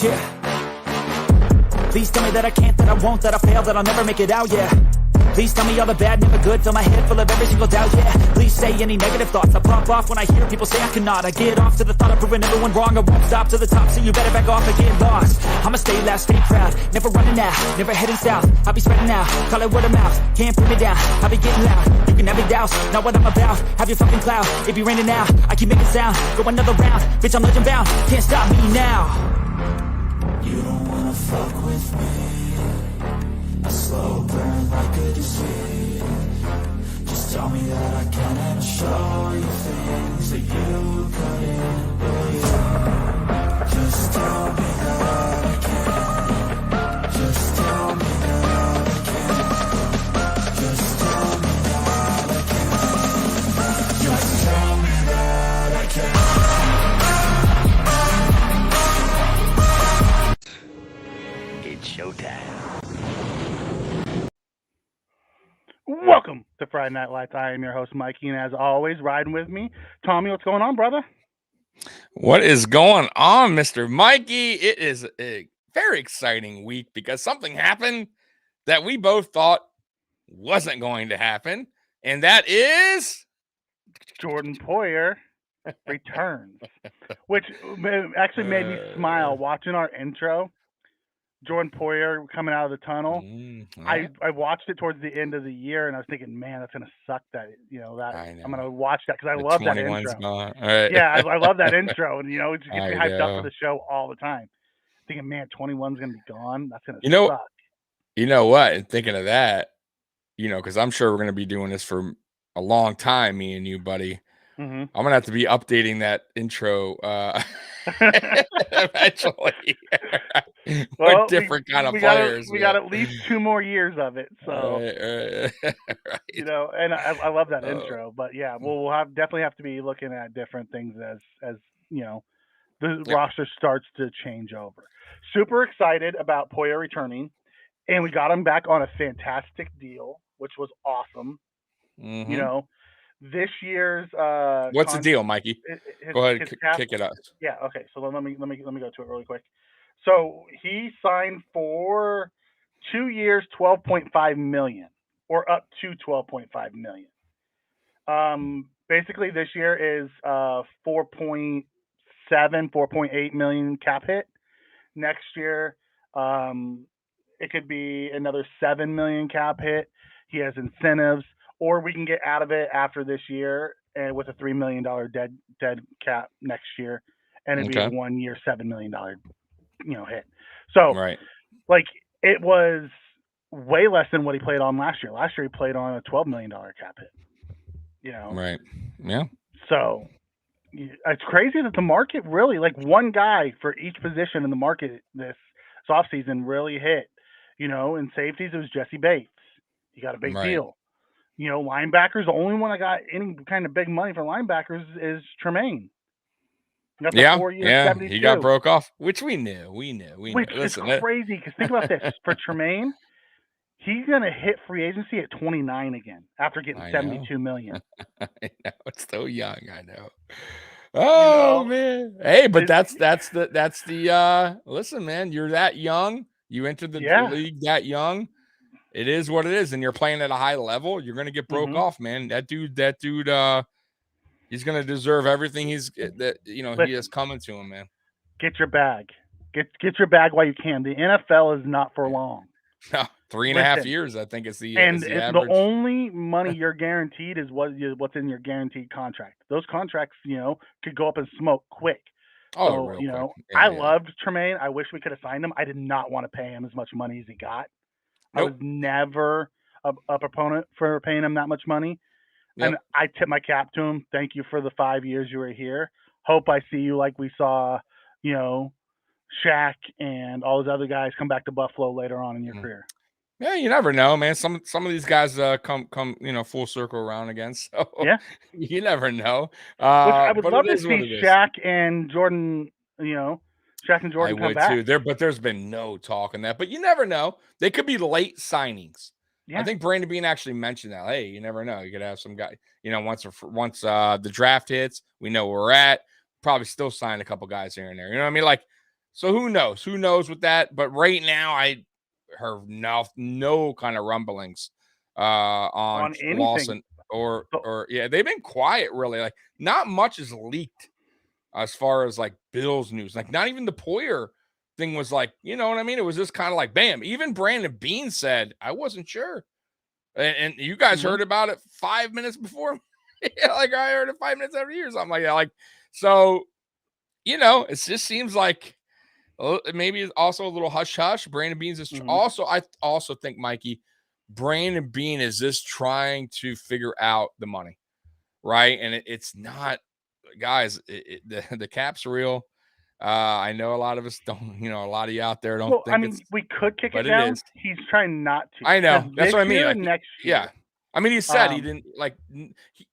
Yeah. Please tell me that I can't, that I won't, that I fail, that I'll never make it out, yeah. Please tell me all the bad, never good, fill my head full of every single doubt, yeah. Please say any negative thoughts, I pop off when I hear people say I cannot. I get off to the thought of proving everyone wrong, I won't stop to the top, so you better back off and get lost. I'ma stay loud, stay proud, never running out, never heading south. I'll be spreading out, call it word of mouth, can't put me down, I'll be getting loud. You can have me douse, not what I'm about, have your fucking cloud. It be raining now, I keep making sound, go another round, bitch I'm legend bound, can't stop me now. You don't wanna fuck with me, a slow burn like a disease. Just tell me that I can and I'll show you things that you couldn't believe. Just tell me that I can. Just tell me that I can. Just tell me that I can. Just tell me that I can. It's showtime. Welcome to Friday Night Lights. I am your host, Mikey, and as always, riding with me, Tommy. What's going on, brother? What is going on, Mr. Mikey? It is a very exciting week because something happened that we both thought wasn't going to happen, and that is Jordan Poyer returns, which actually made me smile watching our intro. Jordan Poyer coming out of the tunnel. I watched it towards the end of the year, and I was thinking, man, that's gonna suck. That I'm gonna watch that because I love that intro. Gone. All right. Yeah, I love that intro, and it just gets me hyped up for the show all the time. Thinking, man, 21's gonna be gone. That's gonna suck. You know what? And thinking of that, because I'm sure we're gonna be doing this for a long time, me and you, buddy. Mm-hmm. I'm gonna have to be updating that intro eventually. Well, different kind of we players. We got at least 2 more years of it, so right. and I love that intro. But yeah, we'll definitely have to be looking at different things as the roster starts to change over. Super excited about Poyer returning, and we got him back on a fantastic deal, which was awesome. Mm-hmm. This year's what's the deal, Mikey? Go ahead, kick it up. Yeah, okay. So let me go to it really quick. So he signed for 2 years, $12.5 million, or up to $12.5 million. Basically, this year is 4.7, 4.8 million cap hit. Next year, it could be another 7 million cap hit. He has incentives. Or we can get out of it after this year and with a $3 million dead cap next year, and it'd be a 1 year, $7 million, hit. So, it was way less than what he played on last year. Last year he played on a $12 million cap hit. Right. Yeah. So it's crazy that the market really, like, one guy for each position in the market this offseason really hit. In safeties it was Jesse Bates. He got a big deal. Linebackers, the only one I got any kind of big money for linebackers is Tremaine. Got the 4 years, 72. He got broke off, which we knew. Which is crazy, because think about this. For Tremaine, he's going to hit free agency at 29 again after getting $72 million. I know. It's so young, I know. Oh, man. Hey, but that's the listen, man, you're that young. You entered the league that young. It is what it is, and you're playing at a high level. You're going to get broke off, man. That dude, he's going to deserve everything he has coming to him, man. Get your bag. Get your bag while you can. The NFL is not for long. No, 3.5 years, I think, is the average. The only money you're guaranteed is what's in your guaranteed contract. Those contracts, could go up in smoke quick. Oh, so, quick. I loved Tremaine. I wish we could have signed him. I did not want to pay him as much money as he got. Nope. I was never a proponent for paying him that much money. Yep. And I tip my cap to him. Thank you for the 5 years you were here. Hope I see you like we saw, Shaq and all those other guys come back to Buffalo later on in your career. Yeah, you never know, man. Some of these guys come full circle around again. So you never know. I would love to see Shaq and Jordan, Shaq and Jordan come back. I would too. But there's been no talk on that. But you never know. They could be late signings. Yeah. I think Brandon Bean actually mentioned that. Hey, you never know. You could have some guy, once the draft hits, we know where we're at. Probably still sign a couple guys here and there. You know what I mean? Like, So who knows? Who knows with that? But right now, I heard no kind of rumblings on anything. Lawson or yeah, they've been quiet really. Like not much is leaked as far as like Bills news. Like not even the Poyer thing was like, you know what I mean? It was just kind of like bam. Even Brandon Bean said, I wasn't sure. And you guys heard about it 5 minutes before. Yeah, like I heard it 5 minutes after you or something like that. Like, so, you know, it just seems like maybe it's also a little hush hush. Brandon Beans is also, I also think, Mikey, Brandon Bean is just trying to figure out the money, right? And it's not, guys, the cap's real. I know a lot of us don't, you know, a lot of you out there don't think it's, we could kick it but it down. is. He's trying not to. I know. That's what I mean. Like, next year. Yeah. I mean, he said he didn't like,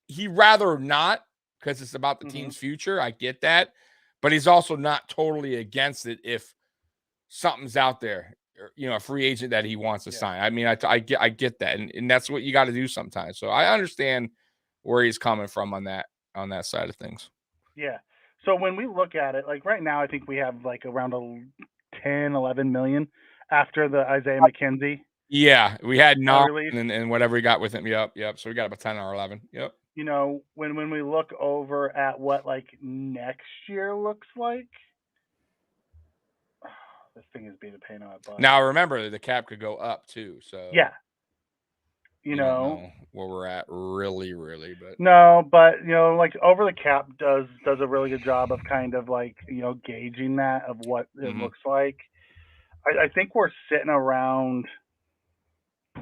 he rather not because it's about the team's future. I get that. But he's also not totally against it if something's out there, or, you know, a free agent that he wants to sign. I mean, I get that. And that's what you got to do sometimes. So I understand where he's coming from on that side of things. Yeah. So when we look at it, like right now, I think we have like around 10, 11 million after the Isaiah McKenzie. Yeah, we had 9 and whatever we got with him. Yep. So we got about 10 or 11. Yep. You know, when we look over at what like next year looks like, this thing is being a pain in my butt. Now remember, the cap could go up too. So yeah, you know, don't know where we're at really, but no, but you know, like over the cap does a really good job of kind of like, you know, gauging that of what it looks like. I think we're sitting around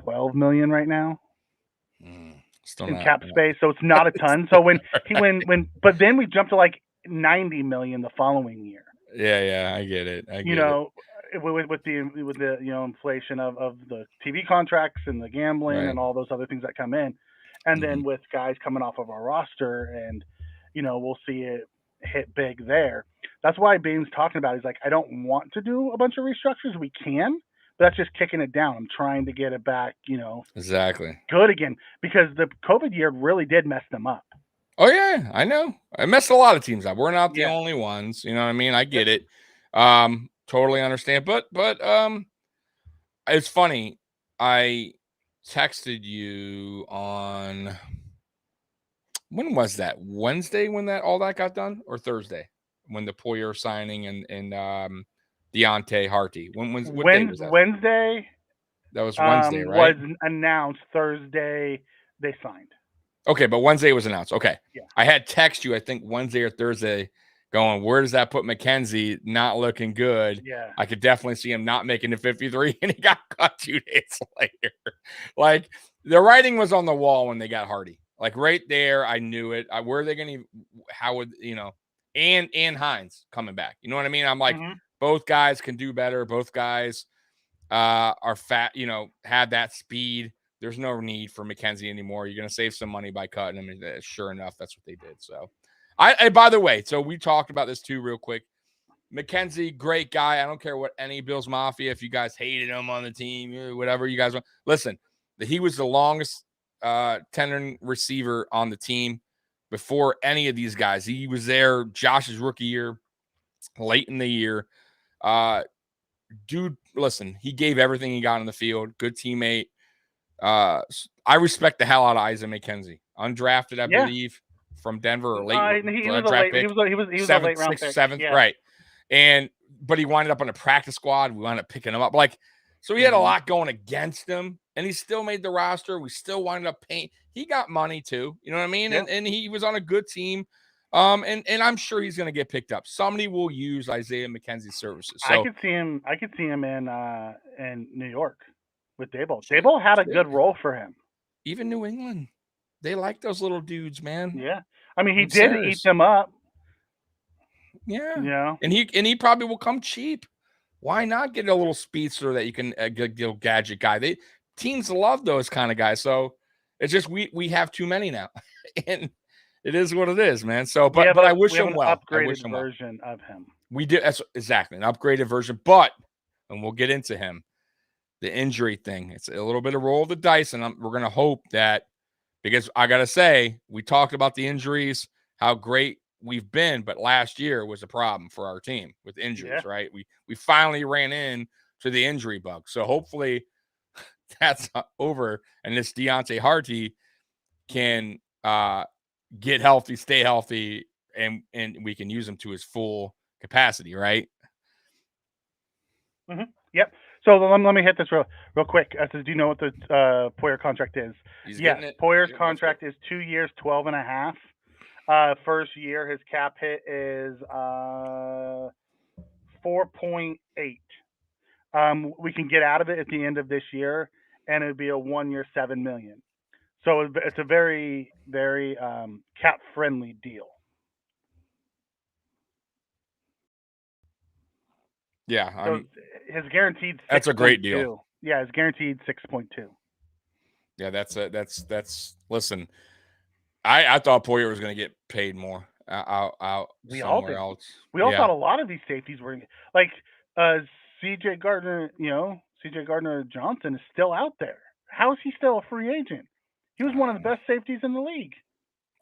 12 million right now still in not, cap space, so it's not a ton. So when but then we jump to like 90 million the following year. Yeah, I get it. You know, with the you know, inflation of the TV contracts and the gambling and all those other things that come in, and then with guys coming off of our roster, and you know, we'll see it hit big there. That's why Bean's talking about it. He's like, I don't want to do a bunch of restructures. We can, but that's just kicking it down. I'm trying to get it back, you know, exactly good again, because the COVID year really did mess them up. Oh yeah, I know. I messed a lot of teams up. We're not the only ones. You know what I mean? I get it. Totally understand. But it's funny. I texted you on, when was that? Wednesday when all that got done, or Thursday when the Poyer signing and Deontay Harty. What day was that? Wednesday. That was Wednesday, right? Was announced. Thursday they signed. Okay, but Wednesday was announced. Okay. Yeah. I had text you, I think Wednesday or Thursday, going, where does that put McKenzie? Not looking good. Yeah. I could definitely see him not making the 53, and he got cut 2 days later. Like, the writing was on the wall when they got Hardy. Like, right there, I knew it. Where are they going to, how would, you know, and Hines coming back. You know what I mean? I'm like, both guys can do better. Both guys are fat, you know, have that speed. There's no need for McKenzie anymore. You're going to save some money by cutting him. And sure enough, that's what they did. So, by the way, so we talked about this too real quick. McKenzie, great guy. I don't care what any Bills Mafia, if you guys hated him on the team, whatever you guys want. Listen, he was the longest tenured receiver on the team before any of these guys. He was there Josh's rookie year, late in the year. Dude, listen, he gave everything he got on the field. Good teammate. I respect the hell out of Isaac McKenzie, undrafted, I believe, from Denver, or late. He was a late round pick. Seventh, right? But he wound up on a practice squad. We wound up picking him up, like, so he had a lot going against him, and he still made the roster. We still wound up paying. He got money too, you know what I mean? Yeah. And he was on a good team. And I'm sure he's going to get picked up. Somebody will use Isaiah McKenzie's services. So I could see him in New York with Daboll. Daboll had a good role for him. Even New England, they like those little dudes, man. Yeah, I mean, he did eat them up. Yeah, yeah, and he probably will come cheap. Why not get a little speedster that you can get a gadget guy? Teams love those kind of guys. So it's just we have too many now, and it is what it is, man. So, but I wish him well. Upgraded version of him. We did. That's exactly an upgraded version, but and we'll get into him. The injury thing, it's a little bit of roll of the dice, and we're going to hope that, because I got to say, we talked about the injuries, how great we've been, but last year was a problem for our team with injuries, Yeah. right? We finally ran in to the injury bug. So hopefully that's over and this Deontay Harty can get healthy, stay healthy, and we can use him to his full capacity, right? Mm-hmm. Yep. So let me hit this real quick. Do you know what the Poyer contract is? He's Yes, getting it. Poyer's Yep, contract is 2 years, 12 and a half. First year, his cap hit is 4.8. We can get out of it at the end of this year, and it would be a 1 year, 7 million. So it's a very, very cap friendly deal. Yeah, So his guaranteed 6. That's a great deal. Yeah, his guaranteed 6.2. Yeah, that's. Listen, I thought Poyer was going to get paid more out We all somewhere did. else. We all thought a lot of these safeties were like C.J. Gardner. C.J. Gardner Johnson is still out there. How is he still a free agent? He was one of the best safeties in the league.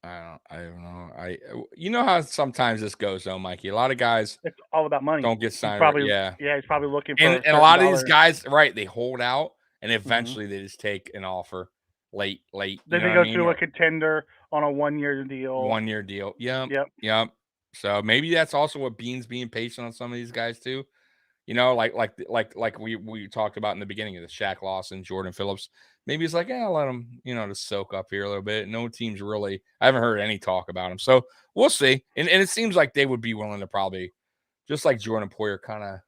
I don't know. You know how sometimes this goes though, Mikey. A lot of guys It's all about money. don't get signed. He's probably looking for and a lot of these guys, right? They hold out and eventually they just take an offer late. Then they go to a contender on a 1 year deal. 1 year deal. Yep. So maybe that's also what Bean's being patient on some of these guys too. Like we talked about in the beginning of the Shaq Lawson, Jordan Phillips. Maybe it's like, I'll let him, to soak up here a little bit. No team's really, I haven't heard any talk about him. So we'll see. And it seems like they would be willing to probably, just like Jordan Poyer, kind of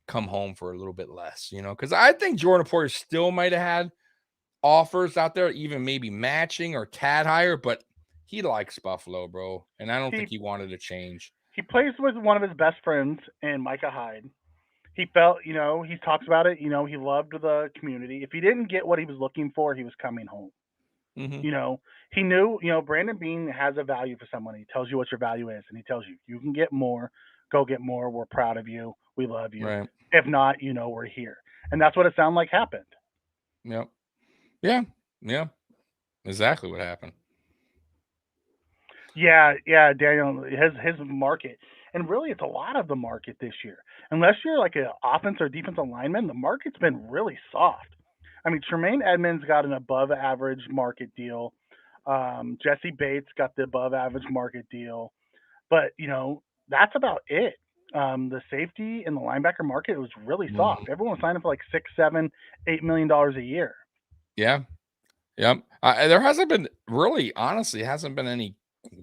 come home for a little bit less, because I think Jordan Poyer still might have had offers out there, even maybe matching or tad higher, but he likes Buffalo, bro. And I don't think he wanted to change. He plays with one of his best friends in Micah Hyde. He felt, he talks about it, he loved the community. If he didn't get what he was looking for, he was coming home. Mm-hmm. He knew, Brandon Beane has a value for someone. He tells you what your value is, and he tells you can get more, go get more. We're proud of you. We love you. Right. If not, we're here. And that's what it sounded like happened. Yep. Yeah. Exactly what happened. Yeah, Daniel, his market. And really, it's a lot of the market this year. Unless you're like an offense or defensive lineman, the market's been really soft. I mean, Tremaine Edmonds got an above average market deal. Jesse Bates got the above average market deal. But, that's about it. The safety and the linebacker market was really soft. Everyone was signing for like $6, $7, $8 million a year. Yeah. Yep. There hasn't been honestly, hasn't been any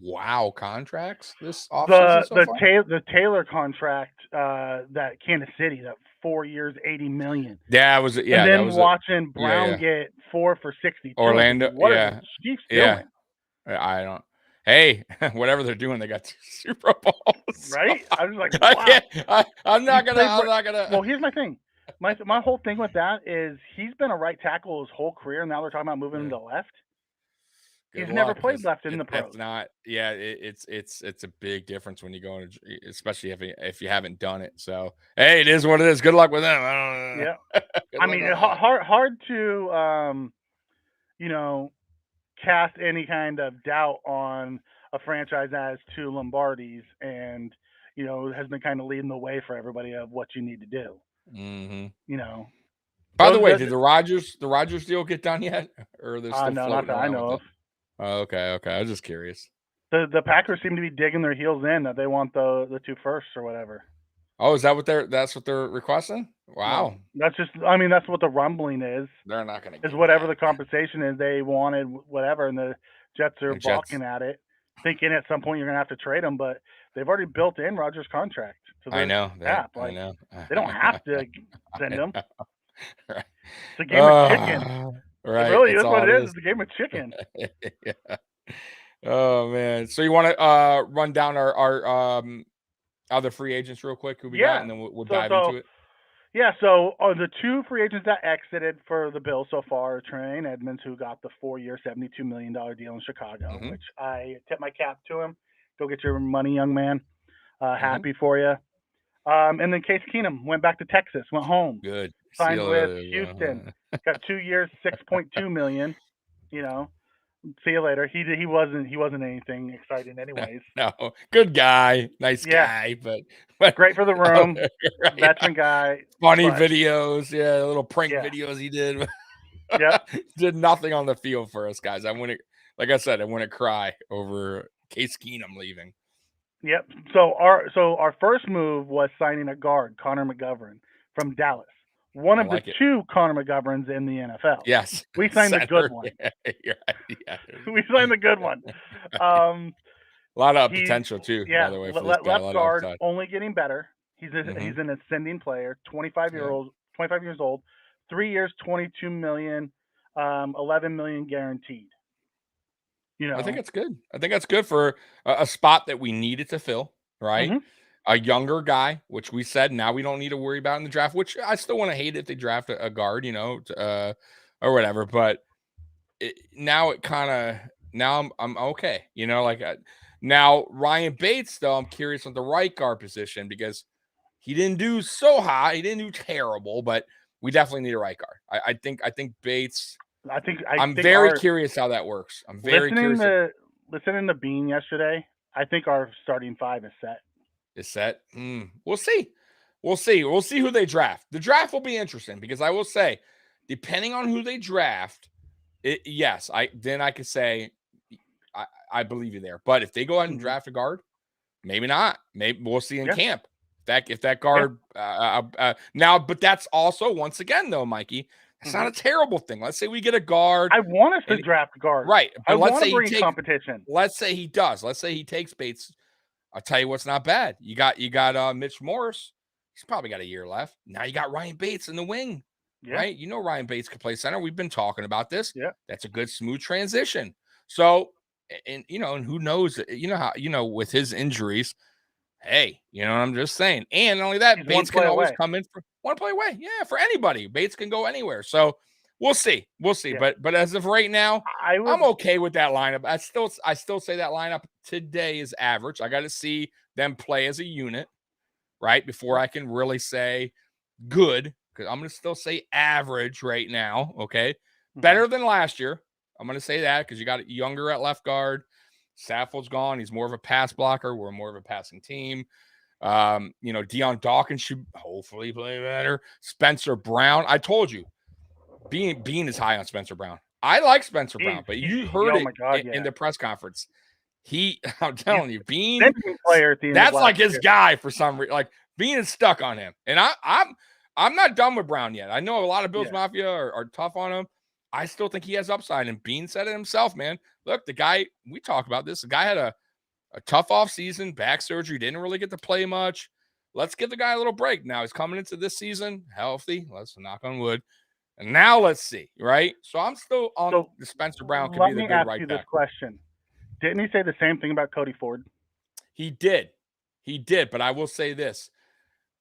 wow contracts this offseason so far. The Taylor contract, that Kansas City, that 4 years, $80 million. Yeah, it was. Yeah, and then watching Brown get 4 for 62. Orlando. What are the Chiefs doing? I don't. Hey, whatever they're doing, they got 2 Super Bowls. Right? I was like, wow. I'm not gonna. Well, here's my thing. My whole thing with that is he's been a right tackle his whole career. Now they're talking about moving him to left. He's never played left in the pros. It's not. Yeah, it's a big difference when you go into, especially if you haven't done it. So hey, it is what it is. Good luck with them. Yeah. I mean, hard to cast any kind of doubt on a franchise that has 2 Lombardis and has been kind of leading the way for everybody of what you need to do. Mm-hmm. By the way, did the Rodgers deal get done yet, or they're still no, floating not that I know of. Oh, okay. I was just curious. The Packers seem to be digging their heels in that they want the 2 firsts or whatever. Oh, is that that's what they're requesting? Wow. Well, that's what the rumbling is. They're not going to is whatever the compensation is. They wanted whatever, and the Jets are balking at it, thinking at some point you're going to have to trade them, but they've already built in Rodgers' contract. So I know. Cap. I know. They don't have to send him. Right. It's a game of chicken. Right. It really is what it is. It's a game of chicken. Yeah. Oh man. So you want to run down our other free agents real quick who we got, and then we'll dive into it. Yeah, so the 2 free agents that exited for the Bills so far are Tremaine Edmonds, who got the 4-year, $72 million deal in Chicago, which I tip my cap to him. Go get your money, young man. Happy for you. And then Case Keenum went back to Texas, went home. Good. Signed with Houston. Got 2 years, $6.2 million. See you later. He wasn't anything exciting anyways. No, good guy, nice Yeah. guy, but Great for the room, right, veteran guy. funny but videos, yeah, little prank yeah, videos he did. yep, Did nothing on the field for us guys. I wouldn't, like I said, I wouldn't cry over Case Keenum leaving. yep. So our first move was signing a guard, Connor McGovern from Dallas, one I of the like it. two Connor McGoverns in the NFL. Yes, We signed the good center. one. Yeah, yeah. We signed the good one. A lot of He's potential too, by the way, for this guy. A left lot of guard, upside. only getting better. He's Mm-hmm. an ascending player. 25 Yeah. 25 years old. 3 years, 22 million, 11 million guaranteed. I think it's good. I think that's good for a spot that we needed to fill, right? Mm-hmm. A younger guy, which we said now we don't need to worry about in the draft, which I still want to hate if they draft a guard, or whatever. But now I'm okay, now Ryan Bates, though, I'm curious on the right guard position because he didn't do so hot. He didn't do terrible, but we definitely need a right guard. I think Bates. I'm very curious how that works. I'm very curious. Listening to Bean yesterday, I think our starting 5 is set. Is set? We'll see. We'll see who they draft. The draft will be interesting because I will say, depending on who they draft, I could say I believe you there. But if they go ahead and draft a guard, maybe not. Maybe we'll see in camp. If that guard now, but that's also, once again though, Mikey, it's not a terrible thing. Let's say we get a guard. I want us to draft a guard, right? But let's say bring competition. Let's say he does. Let's say he takes Bates. I'll tell you what's not bad. You got Mitch Morse. He's probably got a year left. Now you got Ryan Bates in the wing, right? You know Ryan Bates can play center. We've been talking about this. Yeah, that's a good smooth transition. So, and who knows? How with his injuries. Hey, I'm just saying. And not only that, Bates can always come in for one play away. Yeah, for anybody. Bates can go anywhere. So we'll see. Yeah. But as of right now, I'm okay with that lineup. I still say that lineup today is average. I got to see them play as a unit, right? Before I can really say good. Because I'm going to still say average right now. Okay. Better than last year. I'm going to say that because you got younger at left guard. Saffold's gone. He's more of a pass blocker. We're more of a passing team. Dion Dawkins should hopefully play better. Spencer Brown. I told you, Bean is high on Spencer Brown. I like Spencer Brown, but you heard in the press conference. I'm telling you, Bean, that's like his guy for some reason. Like Bean is stuck on him. And I'm not done with Brown yet. I know a lot of Bills Mafia are tough on him. I still think he has upside. And Bean said it himself, man. Look, the guy, we talk about this. The guy had a tough off season, back surgery, didn't really get to play much. Let's give the guy a little break. Now he's coming into this season healthy. Let's knock on wood. And now let's see, right? So I'm still on the Spencer Brown could be the good right back. Let me ask you this question. Didn't he say the same thing about Cody Ford? He did. But I will say this.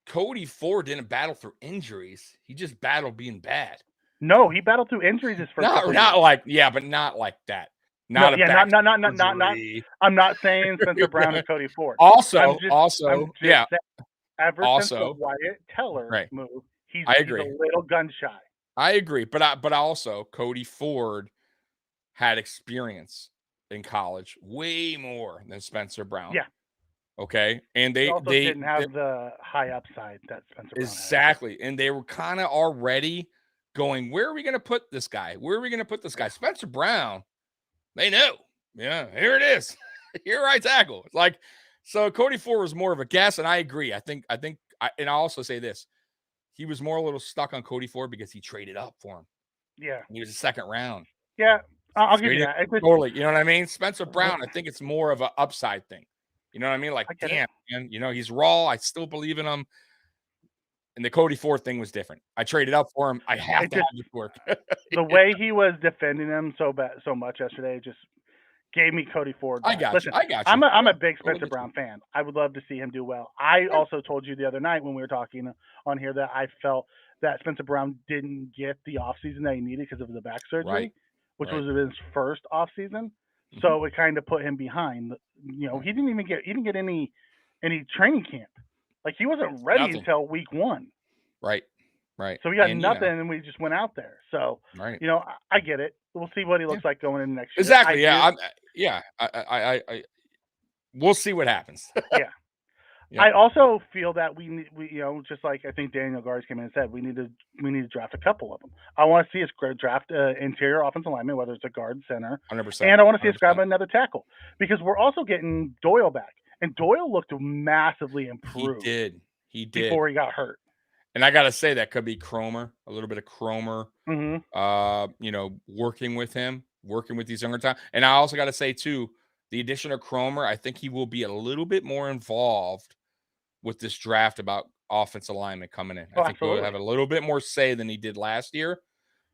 Cody Ford didn't battle through injuries. He just battled being bad. No, he battled through injuries his first couple not years. like, but not like that. Not I'm not saying Spencer Brown and Cody Ford. Also, ever since the Wyatt Teller move, he's a little gun shy. I agree, but also Cody Ford had experience in college way more than Spencer Brown. Yeah. Okay, and they didn't have the high upside that Spencer Brown exactly, had. And they were kind of already going, where are we going to put this guy? Spencer Brown, they know. Yeah, here it is. Here right tackle. It's like, so Cody Ford was more of a guess, and I agree. I think, and I'll also say this. He was more a little stuck on Cody Ford because he traded up for him. Yeah. He was a second round. Yeah, I'll give you that. Totally. You know what I mean? Spencer Brown, I think it's more of an upside thing. You know what I mean? Like, damn, man, he's raw. I still believe in him. And the Cody Ford thing was different. I traded up for him. I have to have this work. The way he was defending him so much yesterday just gave me Cody Ford. I got you. I'm a big Spencer Brown fan. I would love to see him do well. I also told you the other night when we were talking on here that I felt that Spencer Brown didn't get the offseason that he needed because of the back surgery, which was his first offseason. So it kind of put him behind. He didn't get any training camp. Like he wasn't ready until week 1. Right. Right. So we got And, nothing, and we just went out there. So, right. I get it. We'll see what he looks like going into next year. Exactly. Yeah. We'll see what happens. Yeah. Yep. I also feel that we need, just like I think Daniel Garz came in and said, we need to draft a couple of them. I want to see us draft interior offensive lineman, whether it's a guard, center, 100%. and I want to see us 100%. grab another tackle because we're also getting Doyle back, and Doyle looked massively improved. He did before he got hurt. And I gotta say that could be Cromer, a little bit of Cromer. Mm-hmm. Working with him, working with these younger time. And I also got to say too, the addition of Cromer, I think he will be a little bit more involved with this draft about offensive alignment coming in. I think he'll have a little bit more say than he did last year.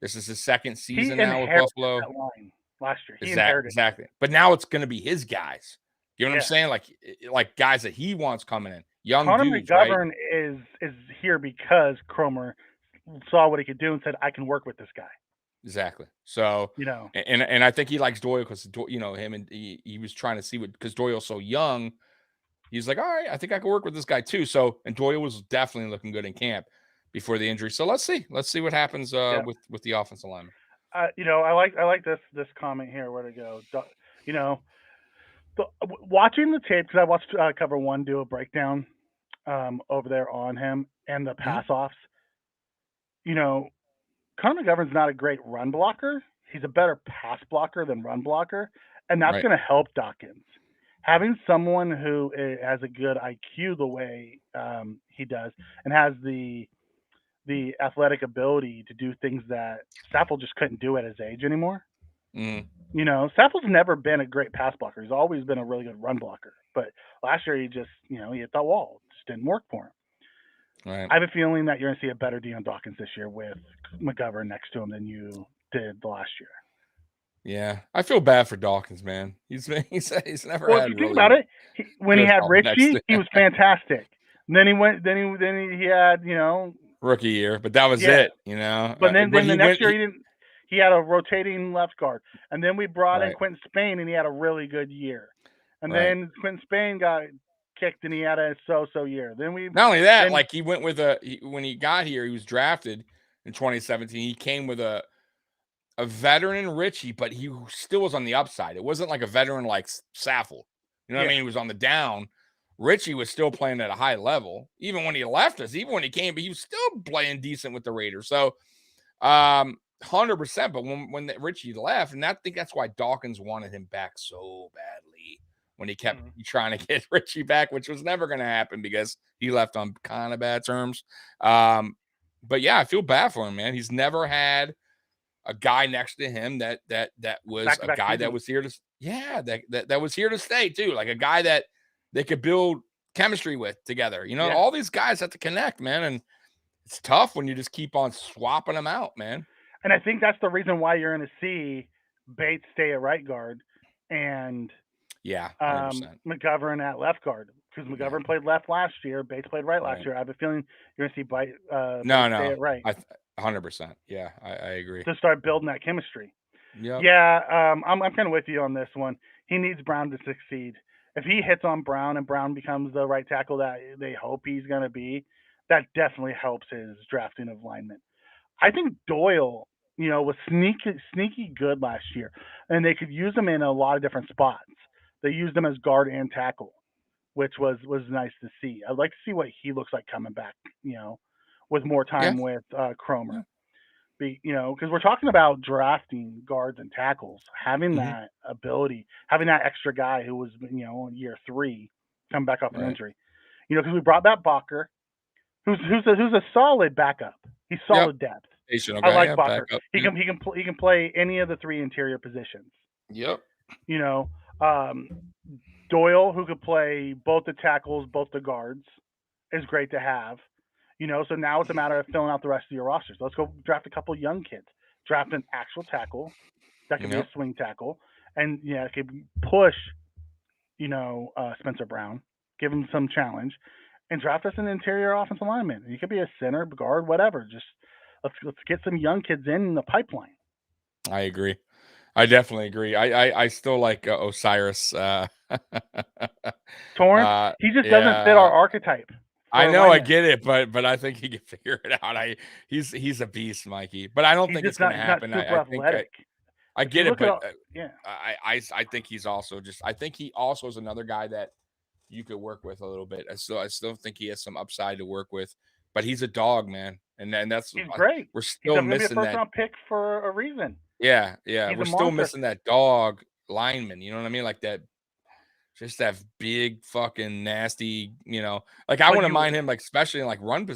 This is his second season now with Buffalo. That line last year. He exactly. But now it's going to be his guys. You know what I'm saying? Like guys that he wants coming in, young Connor dudes. McGovern right? is here because Cromer saw what he could do and said, "I can work with this guy." Exactly. So and I think he likes Doyle because him and he was trying to see because Doyle's so young. He's like, all right, I think I can work with this guy too. So and Doyle was definitely looking good in camp before the injury. So let's see what happens with the offensive lineman. I like this comment here. Where to go? Watching the tape because I watched Cover One do a breakdown over there on him and the pass offs. Connor McGovern's not a great run blocker. He's a better pass blocker than run blocker, and that's going to help Dawkins. Having someone who has a good IQ the way he does and has the athletic ability to do things that Saffold just couldn't do at his age anymore. Saffold's never been a great pass blocker. He's always been a really good run blocker. But last year he just, he hit that wall. It just didn't work for him. Right. I have a feeling that you're going to see a better Dion Dawkins this year with McGovern next to him than you did the last year. Yeah, I feel bad for Dawkins, man. He's never well, had. If you think about it, when he had Richie, he was fantastic. And then he went. Then he had rookie year, but that was it. But then the next year he didn't. He had a rotating left guard, and then we brought in Quentin Spain, and he had a really good year. And then Quentin Spain got kicked, and he had a so-so year. Then we not only that, like he went with when he got here, he was drafted in 2017. He came with a veteran in Richie, but he still was on the upside. It wasn't like a veteran like Saffold. You know what I mean? He was on the down. Richie was still playing at a high level. Even when he left us, even when he came, but he was still playing decent with the Raiders. So 100%. But when Richie left, and I think that's why Dawkins wanted him back so badly when he kept trying to get Richie back, which was never going to happen because he left on kind of bad terms. But yeah, I feel bad for him, man. He's never had a guy next to him that was a guy that was here to that was here to stay too, like a guy that they could build chemistry with together. All these guys have to connect, man, and it's tough when you just keep on swapping them out, man. And I think that's the reason why you're going to see Bates stay at right guard and 100%. McGovern at left guard because McGovern played left last year, Bates played right last year. I have a feeling you're going to see Bates stay at right. 100%. Yeah, I agree. To start building that chemistry. Yep. Yeah, I'm kind of with you on this one. He needs Brown to succeed. If he hits on Brown and Brown becomes the right tackle that they hope he's going to be, that definitely helps his drafting of linemen. I think Doyle, was sneaky good last year, and they could use him in a lot of different spots. They used him as guard and tackle, which was nice to see. I'd like to see what he looks like coming back, with more time with Cromer. Because we're talking about drafting guards and tackles, having that ability, having that extra guy who was, year 3, come back off an injury. Because we brought back Bacher, who's a solid backup. He's solid depth. I like Bacher. He can play any of the 3 interior positions. Yep. Doyle, who could play both the tackles, both the guards, is great to have. So now it's a matter of filling out the rest of your rosters. Let's go draft a couple of young kids. Draft an actual tackle that can be a swing tackle, and it could push, Spencer Brown, give him some challenge, and draft us an interior offensive lineman. You could be a center, guard, whatever. Just let's get some young kids in the pipeline. I agree. I definitely agree. I still like Osiris. Torrance. He just doesn't fit our archetype. I know, I get it, but I think he can figure it out. He's a beast, Mikey. But I don't think it's going to happen. He's not super athletic. I get it, but yeah, I think he's also I think he also is another guy that you could work with a little bit. I still think he has some upside to work with, but he's a dog, man, and that's he's great. we're still missing he's a that first-round pick for a reason. Yeah, He's we're still missing that dog lineman. You know what I mean? Like that, just that big fucking nasty. Like I wouldn't mind him, like especially in like run,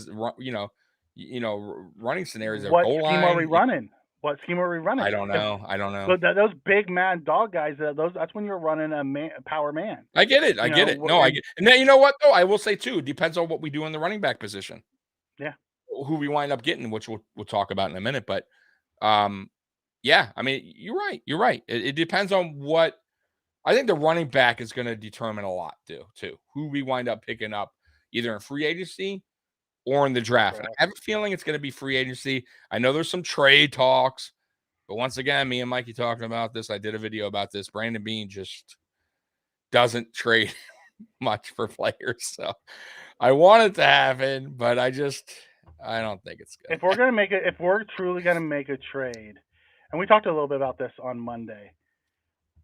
running scenarios. What scheme are we running? What scheme are we running? I don't know. So those big man dog guys, that's when you're running a power man. I get it. I get it. No, I get. And then you know what though? I will say too. It depends on what we do in the running back position. Yeah. Who we wind up getting, which we'll talk about in a minute, but yeah, I mean, you're right. You're right. It depends on what. I think the running back is going to determine a lot too. Who we wind up picking up either in free agency or in the draft. And I have a feeling it's going to be free agency. I know there's some trade talks, but once again, me and Mikey talking about this. I did a video about this. Brandon Beane just doesn't trade much for players. So I want it to happen, but I don't think it's good. If we're truly going to make a trade, and we talked a little bit about this on Monday,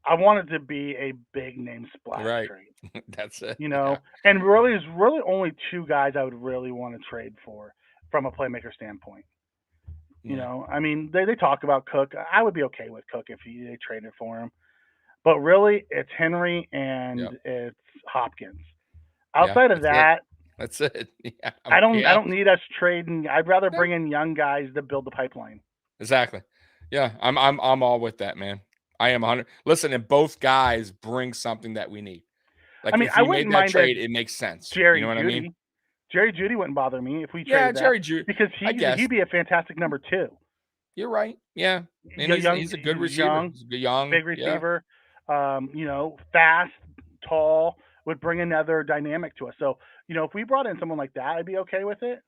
I want it to be a big name splash trade. That's it. And really, there's really only two guys I would really want to trade for from a playmaker standpoint. I mean, they talk about Cook. I would be okay with Cook if they traded for him. But really, it's Henry and it's Hopkins. Outside of that, that's it. Yeah. I don't need us trading. I'd rather bring in young guys to build the pipeline. Exactly. Yeah, I'm all with that, man. I am 100. Listen, and both guys bring something that we need. Like, I mean, if we made that trade, it makes sense. Jerry you know what Jeudy. I mean? Jerry Jeudy wouldn't bother me if we traded Jerry Jeudy, because he'd be a fantastic number 2. You're right. Yeah, he's a good receiver. He's a young, big receiver. Fast, tall, would bring another dynamic to us. So if we brought in someone like that, I'd be okay with it.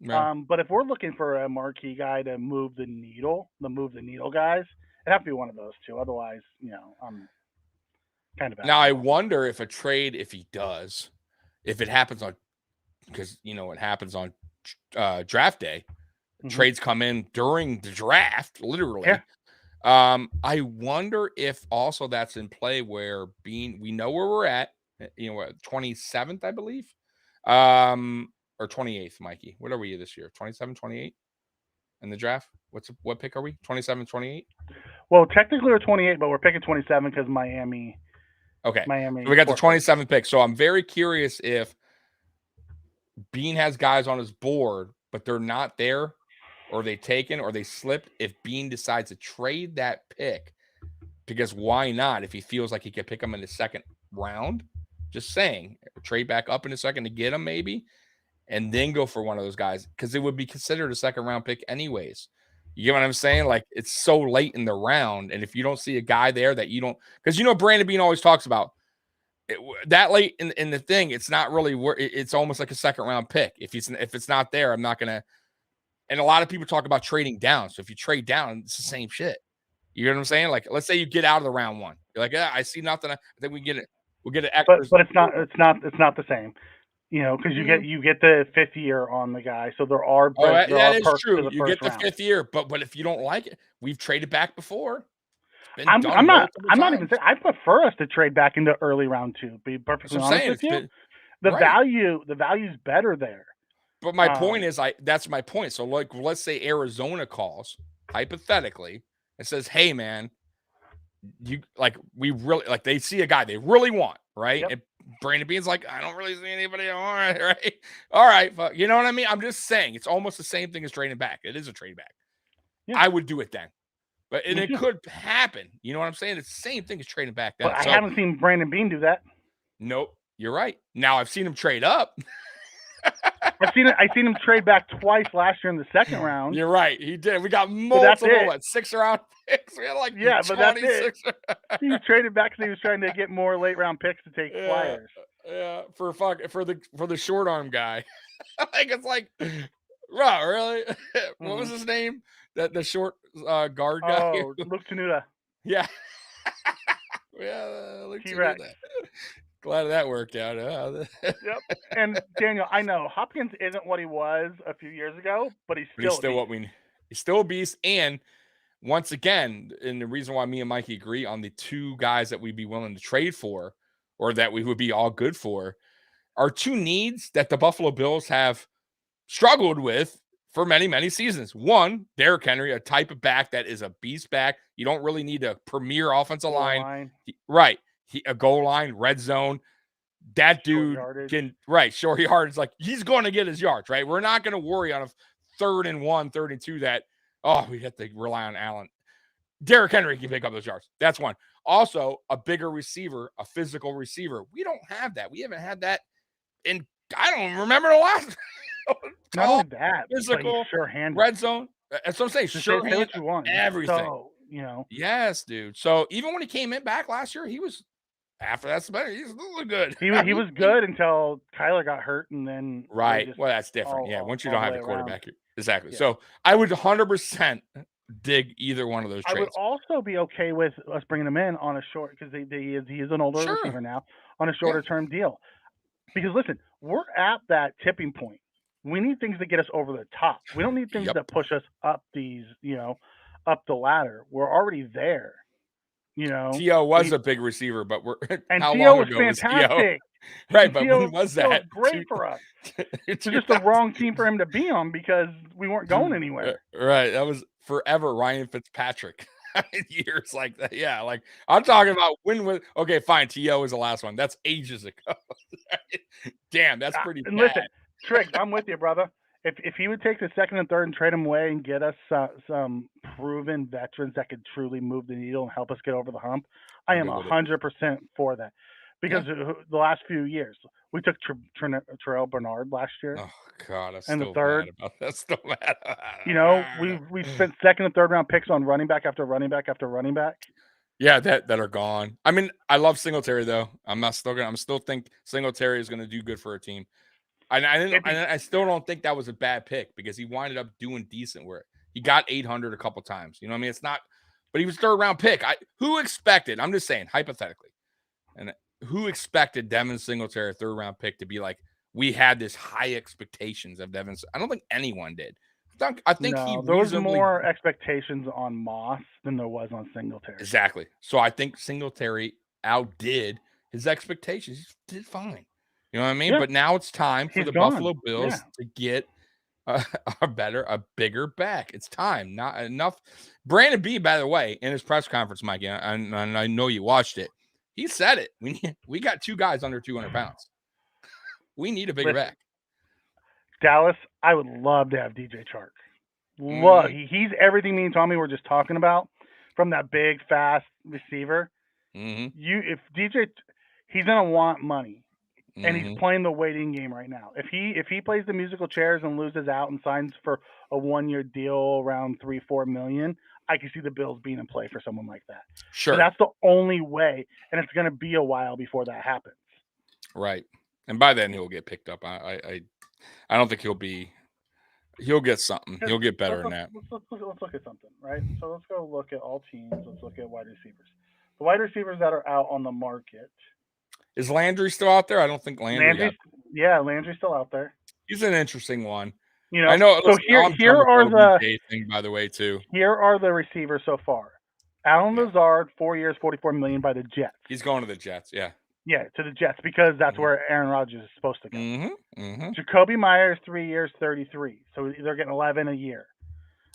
Right. But if we're looking for a marquee guy to move the needle guys, it'd have to be one of those two. Otherwise, I'm kind of. Now I wonder if a trade, if it happens on, because it happens on draft day. Mm-hmm. Trades come in during the draft, literally. Yeah. I wonder if also that's in play where we know where we're at. 27th, I believe, or 28th, Mikey. What are we this year? 27, 28 in the draft. What pick are we? 27, 28. Well, technically we're 28, but we're picking 27 because Miami. Okay. So we got the 27th pick. So I'm very curious if Beane has guys on his board, but they're not there, or they taken, or they slipped. If Beane decides to trade that pick, because why not? If he feels like he could pick them in the second round, just saying, trade back up in a second to get him maybe, and then go for one of those guys, because it would be considered a second round pick anyways. You get what I'm saying? Like, it's so late in the round, and if you don't see a guy there that you don't, because Brandon Beane always talks about that late in the thing, it's not really where it's almost like a second round pick. If it's not there, I'm not gonna. And a lot of people talk about trading down. So if you trade down, it's the same shit. You know what I'm saying? Like, let's say you get out of the round one, you're like, I see nothing. I think we get it. We'll get it. But it's not the same. Because you get the 5th year on the guy, so there are. That is true. You get the 5th year, but if you don't like it, we've traded back before. I'm not even saying I prefer us to trade back into early round 2. Be perfectly honest with you, the value's better there. But my point is, that's my point. So like, let's say Arizona calls hypothetically and says, "Hey, man, we really like." They see a guy they really want, right? Yep. And Brandon Beane's like, I don't really see anybody. All right, fuck. You know what I mean? I'm just saying, it's almost the same thing as trading back. It is a trade back. Yeah. I would do it then, but it could happen. You know what I'm saying? It's the same thing as trading back then. But I haven't seen Brandon Beane do that. Nope, you're right. Now I've seen him trade up. I've seen him trade back twice last year in the second round. You're right. He did. We got multiple 6-round picks. We had like but that's it. He traded back because he was trying to get more late round picks to take flyers. Yeah, for the short arm guy. It's like, wow, really? What was his name? The short guard guy. Oh, Luke Tenuta. Yeah. Yeah, Luke Tenuta. Glad that worked out. Yep. And Daniel, I know Hopkins isn't what he was a few years ago, but he's But he's still a still beast. he's still a beast. And once again, and the reason why me and Mikey agree on the two guys that we'd be willing to trade for, or that we would be all good for, are two needs that the Buffalo Bills have struggled with for many, many seasons. One, Derrick Henry, a type of back that is a beast back. You don't really need a premier offensive line. Right. A goal line, red zone. That dude can, right, short yardage. Like, he's going to get his yards, right? We're not going to worry on a 3rd and 1, 3rd and 2 that, we have to rely on Allen. Derrick Henry can pick up those yards. That's one. Also, a bigger receiver, a physical receiver. We don't have that. We haven't had that in, I don't remember the last. Not only that, physical, sure-handed. red zone. That's what I'm saying. Sure-handed, everything. So, Yes, dude. So even when he came in back last year, he was, after that's better, he's really good. He was good until Kyler got hurt, and then right. Well, that's different. Once you don't have a quarterback, exactly. Yeah. So I would 100% dig either one of those trades. I would also be okay with us bringing him in on a short, because he is an older receiver now, on a shorter term deal. Because listen, we're at that tipping point. We need things that get us over the top. We don't need things that push us up up the ladder. We're already there. T.O. was a big receiver, but how long ago was fantastic. Right, but when was that? Was great for us. It's just the wrong team for him to be on, because we weren't going anywhere. Right, that was forever Ryan Fitzpatrick. Years like that. Yeah, like I'm talking about okay, fine. T.O. was the last one. That's ages ago. Damn, that's pretty bad. Listen, Triggs, I'm with you, brother. If he would take the 2nd and 3rd and trade him away and get us some proven veterans that could truly move the needle and help us get over the hump, I am 100% for that. Because the last few years, we took Terrell Bernard last year. Oh God, I'm still mad about that. Still mad. We spent 2nd and 3rd round picks on running back after running back after running back. Yeah, that are gone. I mean, I love Singletary though. I'm still think Singletary is going to do good for a team. I still don't think that was a bad pick, because he winded up doing decent work. He got 800 a couple times. You know what I mean? It's not, but he was 3rd round pick. Who expected? I'm just saying hypothetically, and who expected Devin Singletary, 3rd round pick, to be like, we had this high expectations of Devin? I don't think anyone did. I think there was more expectations on Moss than there was on Singletary. Exactly. So I think Singletary outdid his expectations. He did fine. You know what I mean? Yeah. But now it's time for the Buffalo Bills to get a bigger back. It's time. Not enough. Brandon B, by the way, in his press conference, Mikey, and I know you watched it, he said it. We got 2 guys under 200 pounds. We need a bigger back. Dallas, I would love to have DJ Chark. Love. He's everything me and Tommy were just talking about, from that big, fast receiver. If DJ, he's gonna want money, and he's playing the waiting game right now. If he plays the musical chairs and loses out and signs for a 1-year deal around $3-4 million, I can see the Bills being in play for someone like that. Sure, so that's the only way, and it's gonna be a while before that happens. Right, and by then he'll get picked up. I don't think he'll get something. He'll get better than that. Let's look at something, right? So let's go look at all teams. Let's look at wide receivers. The wide receivers that are out on the market. Is Landry still out there? I don't think Landry's still out there. He's an interesting one. I know. So here are the thing, by the way, too. Here are the receivers so far. Allen Lazard, 4 years, $44 million by the Jets. He's going to the Jets, yeah. Yeah, to the Jets, because that's where Aaron Rodgers is supposed to go. Jacoby Myers, 3 years, 33. So they're getting 11 a year.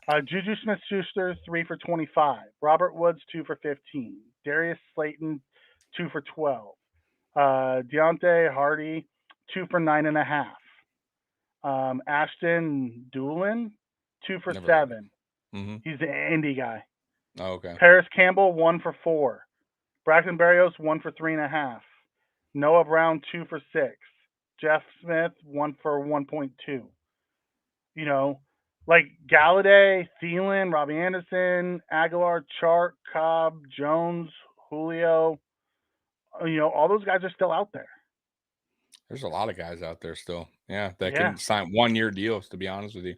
Juju Smith-Schuster, 3 for 25. Robert Woods, 2 for 15. Darius Slayton, 2 for 12. Deontay Hardy, 2 for 9.5. Ashton Doolin, 2 for 7. He's an Indy guy. Oh, okay. Paris Campbell, 1 for 4. Braxton Berrios, 1 for 3.5. Noah Brown, 2 for 6. Jeff Smith, 1 for 1.2. Like Galladay, Thielen, Robbie Anderson, Aguilar, Chark, Cobb, Jones, Julio. All those guys are still out there. There's a lot of guys out there still. Yeah, that can sign 1-year deals, to be honest with you.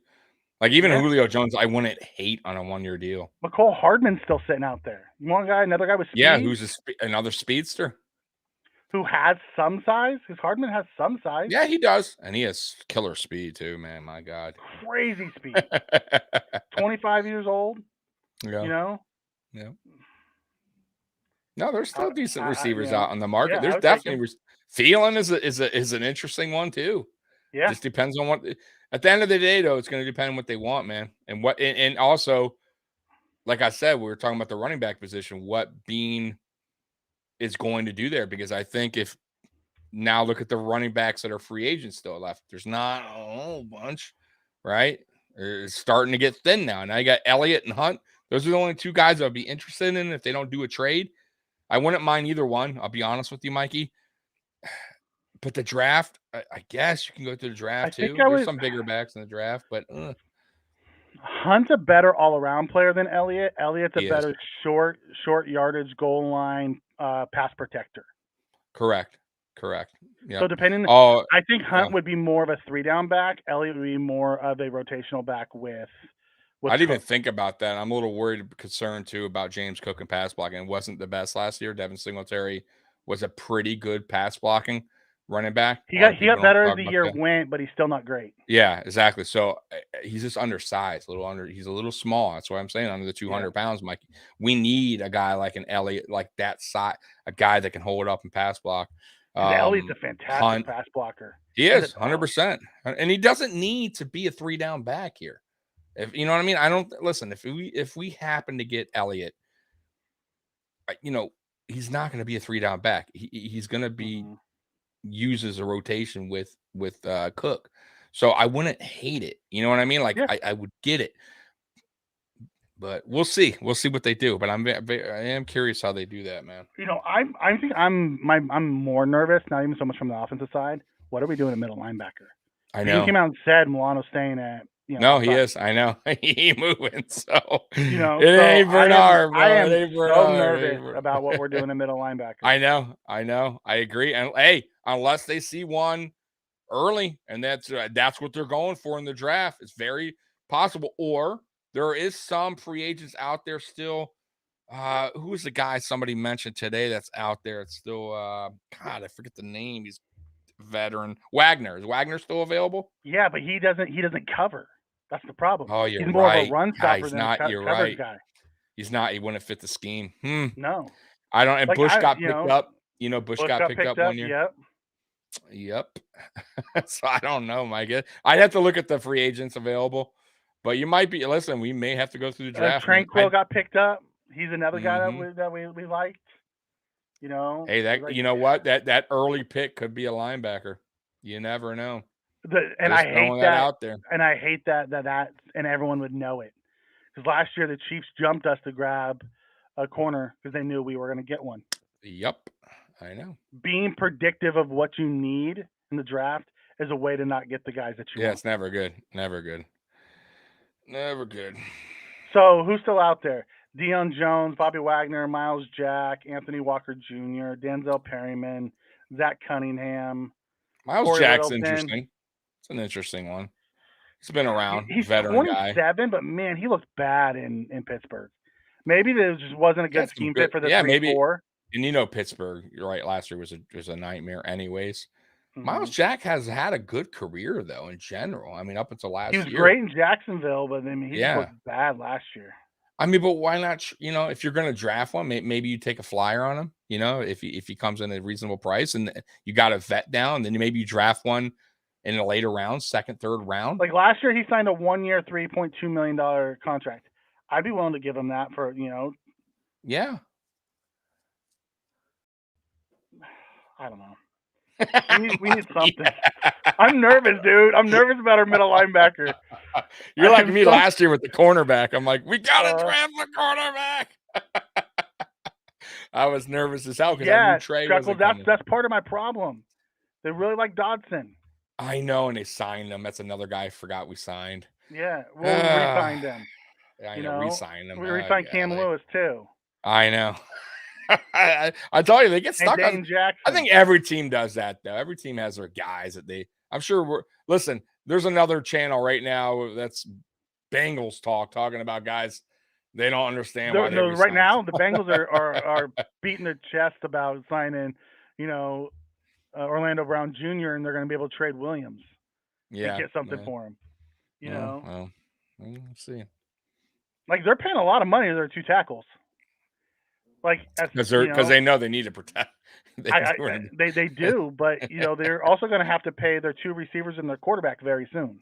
Like even Julio Jones, I wouldn't hate on a 1-year deal. McCole Hardman's still sitting out there. You want another guy with speed? Yeah, who's another speedster. who has some size. Because Hardman has some size. Yeah, he does, and he has killer speed too, man. My God, Crazy speed. 25 years old. yeah, You know. yeah. No, there's still decent You receivers know. out on the market. Yeah, I There's would take him. definitely Thielen is an interesting one too. Yeah. Just depends on what. At the end of the day, though, it's going to depend on what they want, man, and also, like I said, we were talking about the running back position. What Bean is going to do there, because I think if now look at the running backs that are free agents still left. There's not a whole bunch, right? It's starting to get thin now. Now you got Elliott and Hunt. Those are the only two guys I'd be interested in if they don't do a trade. I wouldn't mind either one. I'll be honest with you, Mikey. But the draft, I guess you can go through the I draft think too. I There's would. some bigger backs in the draft, but Hunt's a better all-around player than Elliott. Elliott's a he is better short yardage goal line pass protector. correct. Yeah. So depending, Oh, I think yeah. Hunt would be more of a 3-down back. Elliott would be more of a rotational back with I didn't even Cook. think about that. I'm a little worried, concerned too about James Cook and pass blocking. It wasn't the best last year. Devin Singletary was a pretty good pass blocking running back. He A lot of got people don't better as talk the about year that. went, but he's still not great. Yeah, exactly. So he's just undersized, a little under. He's a little small. That's what I'm saying. Under the 200 pounds, Mike. We need a guy like an Elliott, like that size, a guy that can hold up and pass block. Because Elliott's a fantastic Hunt, pass blocker. he is 100%, and he doesn't need to be a 3-down back here. If you know what I mean, I don't listen. If we happen to get Elliott, he's not going to be a 3-down back. He's going to be used as a rotation with Cook. So I wouldn't hate it. You know what I mean? Like I would get it, but we'll see. We'll see what they do. But I am curious how they do that, man. I think I'm more nervous, not even so much from the offensive side. What are we doing at middle linebacker? I know. He came out and said Milano's staying at. No, he is. I know. He moving. So it ain't Bernard, bro. I am it ain't Bernard. so nervous about what we're doing in middle linebacker. I know. I agree. And hey, unless they see one early, and that's what they're going for in the draft, it's very possible. Or there is some free agents out there still. Who's the guy somebody mentioned today that's out there? It's still God, I forget the name. He's veteran. Wagner. Is Wagner still available? Yeah, but he doesn't cover. That's the problem. Oh, you're he's more right. of a run stopper than a coverage guy. He's not. He wouldn't fit the scheme. No. I don't. And Bush got picked up. Bush got picked up 1 year. Yep. So I don't know, Mike. I'd have to look at the free agents available, but you might be. Listen, we may have to go through the draft. Tranquil got picked up. He's another guy that we liked. Hey, you know what? That early pick could be a linebacker. You never know. I hate that out there. And I hate that and everyone would know it. Because last year the Chiefs jumped us to grab a corner because they knew we were going to get one. Yep, I know. Being predictive of what you need in the draft is a way to not get the guys that you want. Yeah, it's never good. Never good. So who's still out there? Deion Jones, Bobby Wagner, Miles Jack, Anthony Walker Jr., Denzel Perryman, Zach Cunningham. Miles Jack's interesting. It's an interesting one. He's been around. He's veteran 27, guy. But man, he looked bad in Pittsburgh. Maybe there just wasn't a good scheme fit for the 3-4. And Pittsburgh, you're right, last year was a nightmare anyways. Miles Jack has had a good career though in general. I mean, up until last year. He was great in Jacksonville, but I mean, he looked bad last year. I mean, but why not? If you're going to draft one, maybe you take a flyer on him. If he comes in at a reasonable price, and you got a vet down, then maybe you draft one in a later round, second, third round. Like last year, he signed a 1-year, $3.2 million contract. I'd be willing to give him that for Yeah. I don't know. We need something. I'm nervous, dude. I'm nervous about our middle linebacker. You're like me last year with the cornerback. I'm like, we gotta draft the cornerback. I was nervous as hell because I knew Trey was coming. That's part of my problem. They really like Dodson. I know, and they signed him. That's another guy I forgot we signed. Yeah, we re-signed him. I know, re-signed him. We re-signed Cam Lewis too. I know. I told you they get stuck on Jackson. I think every team does that though. Every team has their guys that I'm sure listen, there's another channel right now that's Bengals talking about guys they don't understand why right now the Bengals are beating their chest about signing, Orlando Brown Jr. and they're going to be able to trade Williams and Yeah. get something Yeah. for him. Well, we'll see. Like they're paying a lot of money to their 2 tackles. Like as Because they know they need to protect. they do, but they're also going to have to pay their 2 receivers and their quarterback very soon.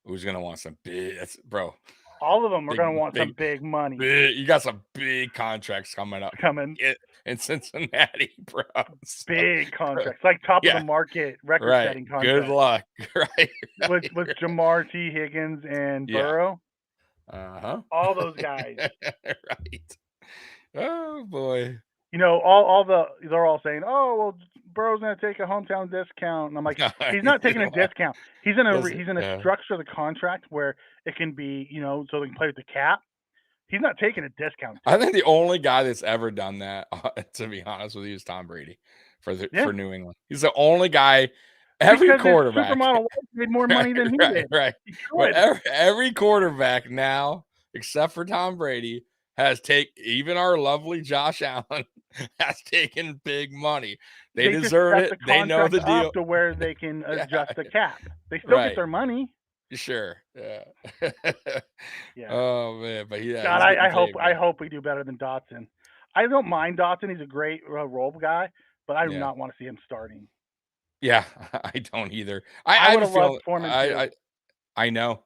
Who's gonna want some big? Bro. All of them are going to want some big money. You got some big contracts coming up. In Cincinnati, bro. Big contracts, like top of the market, record-setting contracts. Good luck. Right. With Jamar T. Higgins and Burrow. All those guys. Right. Oh boy. They're all saying, "Oh, well, Burrow's going to take a hometown discount," and I'm like, he's not taking a discount. He's going to structure the contract where it can be, so they can play with the cap. He's not taking a discount. I think the only guy that's ever done that, to be honest with you, is Tom Brady for New England. He's the only guy. Every quarterback supermodel made more money than he did. Right. But every quarterback now, except for Tom Brady, has even our lovely Josh Allen has taken big money. They deserve it. They know the deal to where they can adjust the cap. They still get their money. Sure. Yeah. Yeah. Oh man, but God, I hope we do better than Dotson. I don't mind Dotson; he's a great role guy, but I do not want to see him starting. Yeah, I don't either. I would have loved Foreman. I know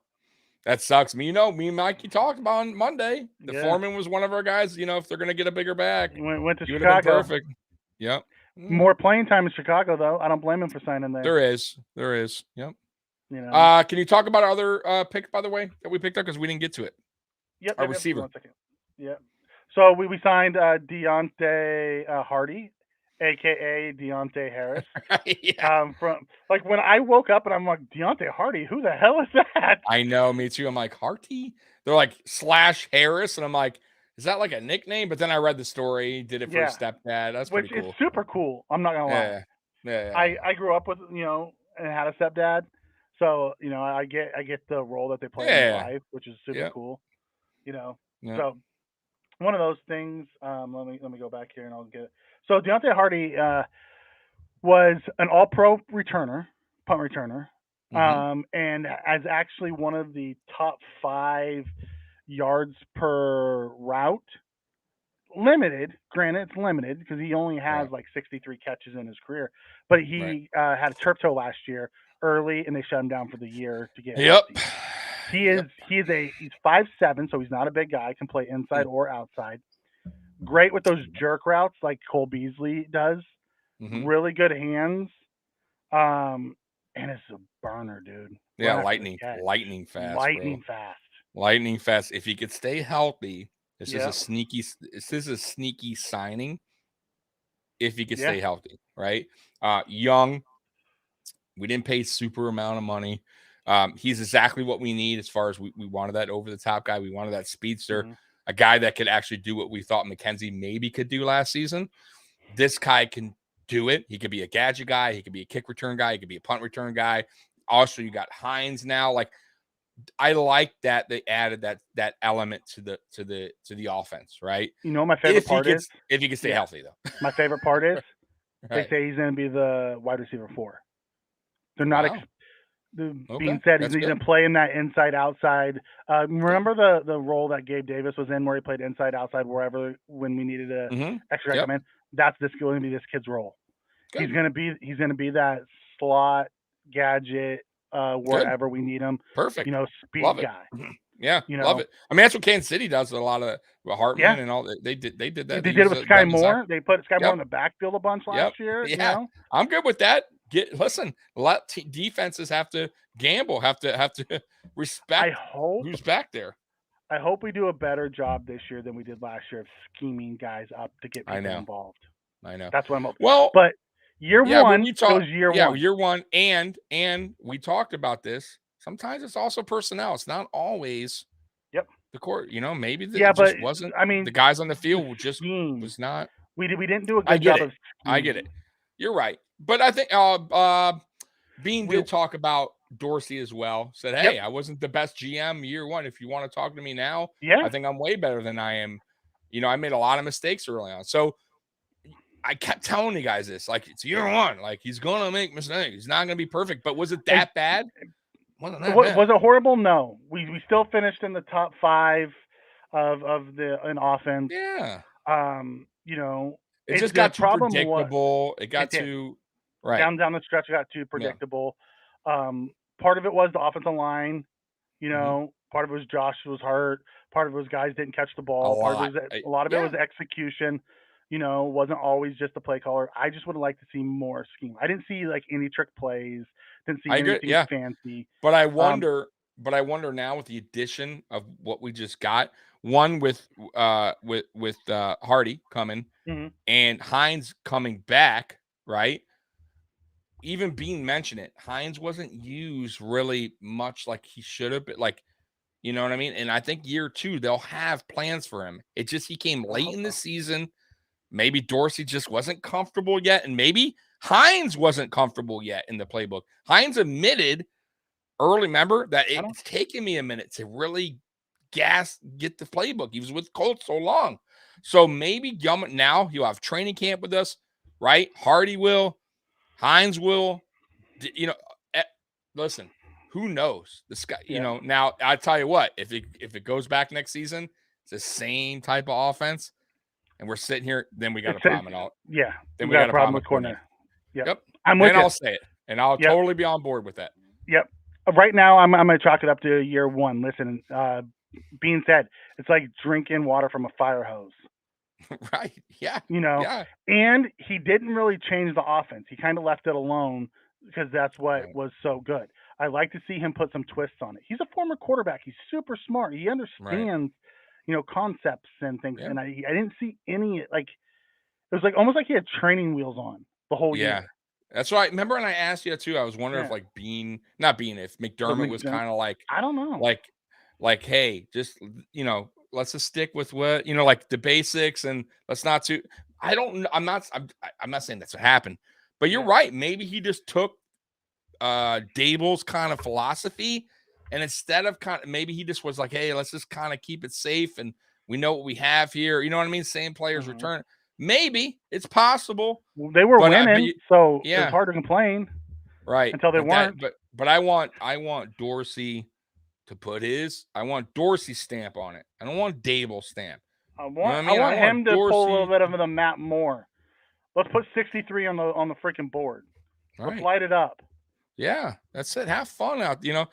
that sucks. Me and Mikey talked about on Monday. The Foreman was one of our guys. If they're gonna get a bigger bag, he went to Chicago. Perfect. Yep. More playing time in Chicago, though. I don't blame him for signing there. There is. Yep. Can you talk about our other pick, by the way, that we picked up because we didn't get to it? Yep. Our receiver. 1 second. Yep. So we signed Deontay Hardy, aka Deontay Harris. From like when I woke up and I'm like, Deontay Hardy, who the hell is that? I know, me too. I'm like, Hardy? They're like /Harris, and I'm like, is that like a nickname? But then I read the story, did it for his stepdad. That's pretty cool. Which is super cool. I'm not gonna lie. Yeah. I grew up with and had a stepdad. So, I get the role that they play in my life, which is super cool. So one of those things, let me go back here and I'll get it. So Deontay Hardy was an all-pro punt returner, and as actually one of the top 5 yards per route. Limited, granted, it's limited because he only has like 63 catches in his career, but he had a turf toe last year early, and they shut him down for the year to get healthy. He's 5'7", so he's not a big guy. Can play inside or outside. Great with those jerk routes like Cole Beasley does. Really good hands, and it's a burner, dude. Yeah, lightning fast. Lightning fast. If he could stay healthy, this is a sneaky signing. If he could stay healthy, right? Young. We didn't pay super amount of money. He's exactly what we need as far as we wanted that over-the-top guy. We wanted that speedster, a guy that could actually do what we thought McKenzie maybe could do last season. This guy can do it. He could be a gadget guy. He could be a kick return guy. He could be a punt return guy. Also, you got Hines now. Like, I like that they added that element to the offense, right? My favorite part is if he can stay healthy, though. My favorite part is they say he's going to be the wide receiver 4. They're not being said he's going to play in that inside-outside. Remember the role that Gabe Davis was in where he played inside-outside wherever when we needed a extra come in? That's going to be this kid's role. Good. He's going to be that slot gadget wherever we need him. Perfect. Speed guy. Yeah, love it. I mean, that's what Kansas City does with a lot of Hartman and all. They did that. They did it with Sky Moore. They put Sky Moore in the backfield a bunch last year. Yeah, I'm good with that. Let defenses have to gamble, have to respect who's back there. I hope we do a better job this year than we did last year of scheming guys up to get people involved. I know. That's what I'm hoping. Well, but year one goes year one. Yeah, year one. And we talked about this. Sometimes it's also personnel. It's not always the court. Maybe it just wasn't. I mean, the guys on the field was not. We didn't do a good job of scheming. I get it. You're right. But I think Bean did talk about Dorsey as well. Said, hey, I wasn't the best GM year one. If you want to talk to me now, I think I'm way better than I am. I made a lot of mistakes early on. So I kept telling you guys this, like, it's year one. Like, he's gonna make mistakes. He's not gonna be perfect. But was it that bad? Wasn't that bad? Was it horrible? No. We still finished in the top 5 of the in offense. Yeah. You know, It just the got too problem was predictable. It got it did. too right. Down the stretch, it got too Yeah. predictable. Part of it was the offensive line. You Mhm. know, part of it was Josh was hurt. Part of it was guys didn't catch the A ball. Part of lot. it was a lot of it was execution. You know, wasn't always just the play caller. I just would have liked to see more scheme. I didn't see like any trick plays. Didn't see I agree. anything Yeah. fancy. But I wonder now with the addition of what we just got, one with Hardy coming Mhm. and Hines coming back, right? Even Bean mentioned it. Hines wasn't used really much like he should have been. Like, you know what I mean? And I think year 2, they'll have plans for him. It just he came I late hope in the so. season. Maybe Dorsey just wasn't comfortable yet, and maybe Hines wasn't comfortable yet in the playbook. Hines admitted early, remember, that it's taken me a minute to really get the playbook. He was with Colts so long. So maybe now he'll have training camp with us, right? Hardy will, Hines will. You know, listen, who knows? This guy, you know, now I tell you what, if it goes back next season, it's the same type of offense, and we're sitting here, then we got a problem. Then we got a problem with with corner. Yep. I'm with then you. I'll say it, and I'll totally be on board with that. Yep. Right now, I'm going to chalk it up to year 1. Listen, being said, it's like drinking water from a fire hose. Right. Yeah. You know, Yeah. and he didn't really change the offense. He kind of left it alone because that's what was so good. I like to see him put some twists on it. He's a former quarterback. He's super smart. He understands, you know, concepts and things. Yeah. And I didn't see any, like, it was like almost like he had training wheels on the whole year. That's right. Remember when I asked you too? I was wondering if like if McDermott was kind of like, I don't know, like, hey, just, you know, let's just stick with what, you know, like the basics, and let's not too. I don't know. I'm not saying that's what happened, but you're right. Maybe he just took Dable's kind of philosophy, and instead of maybe he just was like, hey, let's just kind of keep it safe, and we know what we have here. You know what I mean? Same players return. Maybe it's possible. Well, they were winning, so it's hard to complain. Right. Until they weren't. But I want Dorsey to put I want Dorsey stamp on it. I don't want Dable stamp. I want him to pull a little bit of the map more. Let's put 63 on the freaking board. Let's light it up. Yeah, that's it. Have fun out, you know.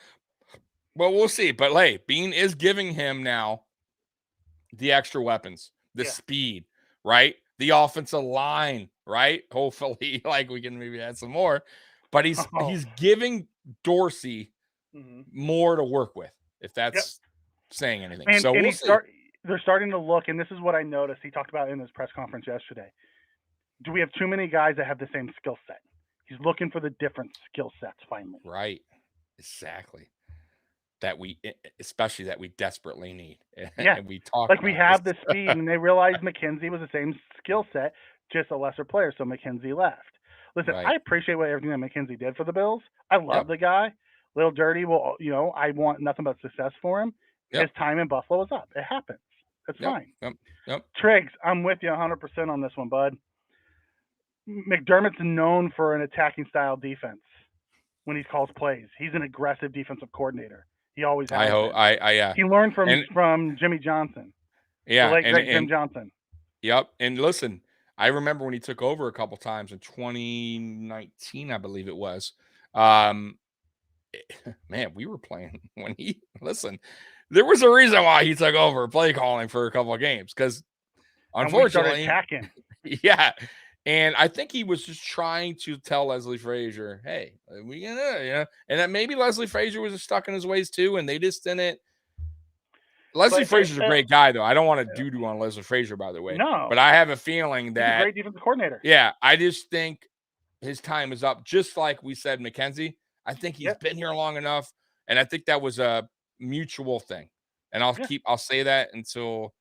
Well, we'll see. But hey, Bean is giving him now the extra weapons, the speed, right? The offensive line, right? Hopefully, like we can maybe add some more. But he's giving Dorsey more to work with, if that's saying anything. And, so we'll see. They're starting to look, and this is what I noticed. He talked about in his press conference yesterday. Do we have too many guys that have the same skill set? He's looking for the different skill sets finally. Right. Exactly. Especially that we desperately need. Yeah. And we talk like we have the speed, and they realized McKenzie was the same skill set, just a lesser player. So McKenzie left. Listen, I appreciate everything that McKenzie did for the Bills. I love the guy. Little dirty. Well, you know, I want nothing but success for him. His time in Buffalo is up. It happens. That's fine. Triggs, I'm with you 100% on this one, bud. McDermott's known for an attacking style defense when he calls plays. He's an aggressive defensive coordinator. He always has. He learned from Jimmy Johnson. Yeah. The late great Jim Johnson. Yep. And listen, I remember when he took over a couple times in 2019, I believe it was. Man, we were playing when there was a reason why he took over play calling for a couple of games, because unfortunately, attacking. Yeah. And I think he was just trying to tell Leslie Frazier, hey, we gonna, and that maybe Leslie Frazier was stuck in his ways too, and they just didn't. Leslie Frazier's a great guy, though. I don't want to doo-doo on Leslie Frazier, by the way. No. But I have a feeling that he's a great defensive coordinator. Yeah, I just think his time is up. Just like we said, McKenzie. I think he's been here long enough, and I think that was a mutual thing. And I'll say that until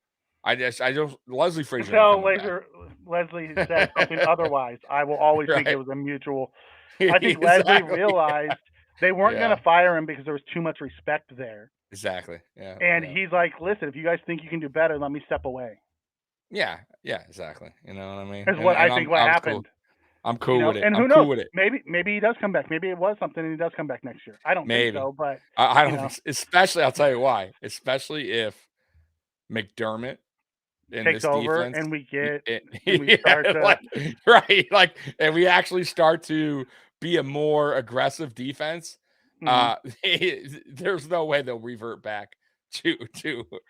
Leslie Frazier. Until Leslie said something otherwise, I will always think it was a mutual. I think Leslie realized they weren't going to fire him because there was too much respect there. Exactly. Yeah. And he's like, listen, if you guys think you can do better, let me step away. Yeah, exactly. You know what I mean? Is what I think what I'm cool. happened. I'm cool with it. And I'm who cool knows? with it. Maybe he does come back. Maybe it was something and he does come back next year. I don't think Maybe. so, but I you don't know, think, especially, I'll tell you why. Especially if McDermott in takes this over defense, and we get and we yeah, start to like right, like, and we actually start to be a more aggressive defense. mhm. Uh, there's no way they'll revert back to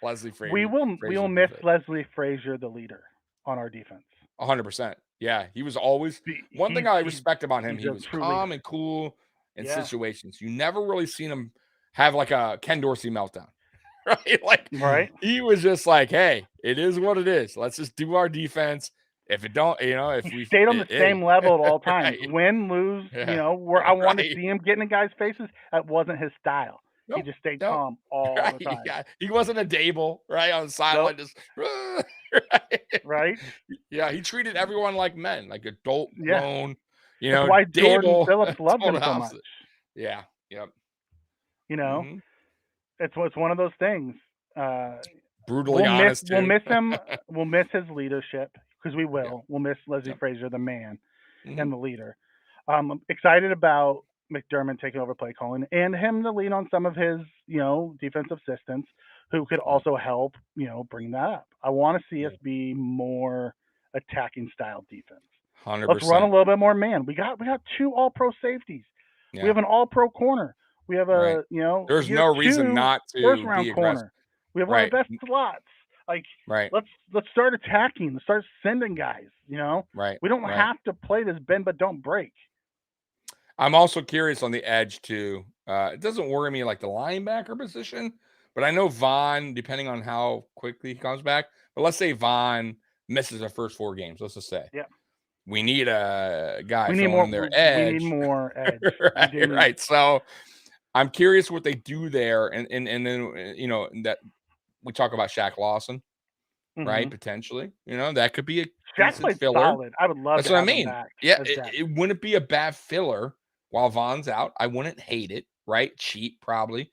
Leslie Frazier We will Frazier miss defense. Leslie Frazier, the leader on our defense. 100%. Yeah, he was always one thing I respect about him. He's He a was true calm leader. and cool in Yeah. situations. You never really seen him have like a Ken Dorsey meltdown. Right? Like Right. he was just like, "Hey, it is what it is. Let's just do our defense. If it don't, He if we, stayed on the hey, same level at all times. right, Win, lose, yeah, where I wanted to right, see him get in guys' faces, that wasn't his style. He nope, just stayed nope, calm all the right, time. yeah, he wasn't a Dable, right, on the Nope. sideline, just right? Right? Yeah, he treated everyone like men, like adult, Yeah. grown, That's why Jordan Dable, Phillips loved total him so much. opposite. Yeah, yep, You know, hmm it's one of those things. Uh, brutally honest we'll too. miss him. We'll miss his leadership because we Yeah, will. We'll miss Leslie yep, Frazier, the man hmm and the leader. I'm excited about McDermott taking over play calling and him to lean on some of his, defensive assistants who could right, also help, bring that up. I want to see us yeah, be more attacking style defense. hundred Let's run a percent. little bit more man. We got two all pro safeties. We Yeah, have an all pro corner. We have right. a, There's year no reason two not first to round be aggressive. corner. We have one of Right, the best slots. Like right, let's start attacking. Let's start sending guys. right, We don't right. have to play this bend but don't break. I'm also curious on the edge too. It doesn't worry me like the linebacker position, but I know Vaughn, depending on how quickly he comes back. But let's say Vaughn misses the first 4 games. Let's just say Yeah. we need a guy We need filling more. in their We need edge. more edge. We do Right, need. right. So I'm curious what they do there, and then that we talk about Shaq Lawson, Mm-hmm. right? Potentially, that could be a Shaq decent played filler. solid. I would love That's to what I have him mean. back Yeah, as depth. it wouldn't be a bad filler while Vaughn's out. I wouldn't hate it, right? Cheap, probably.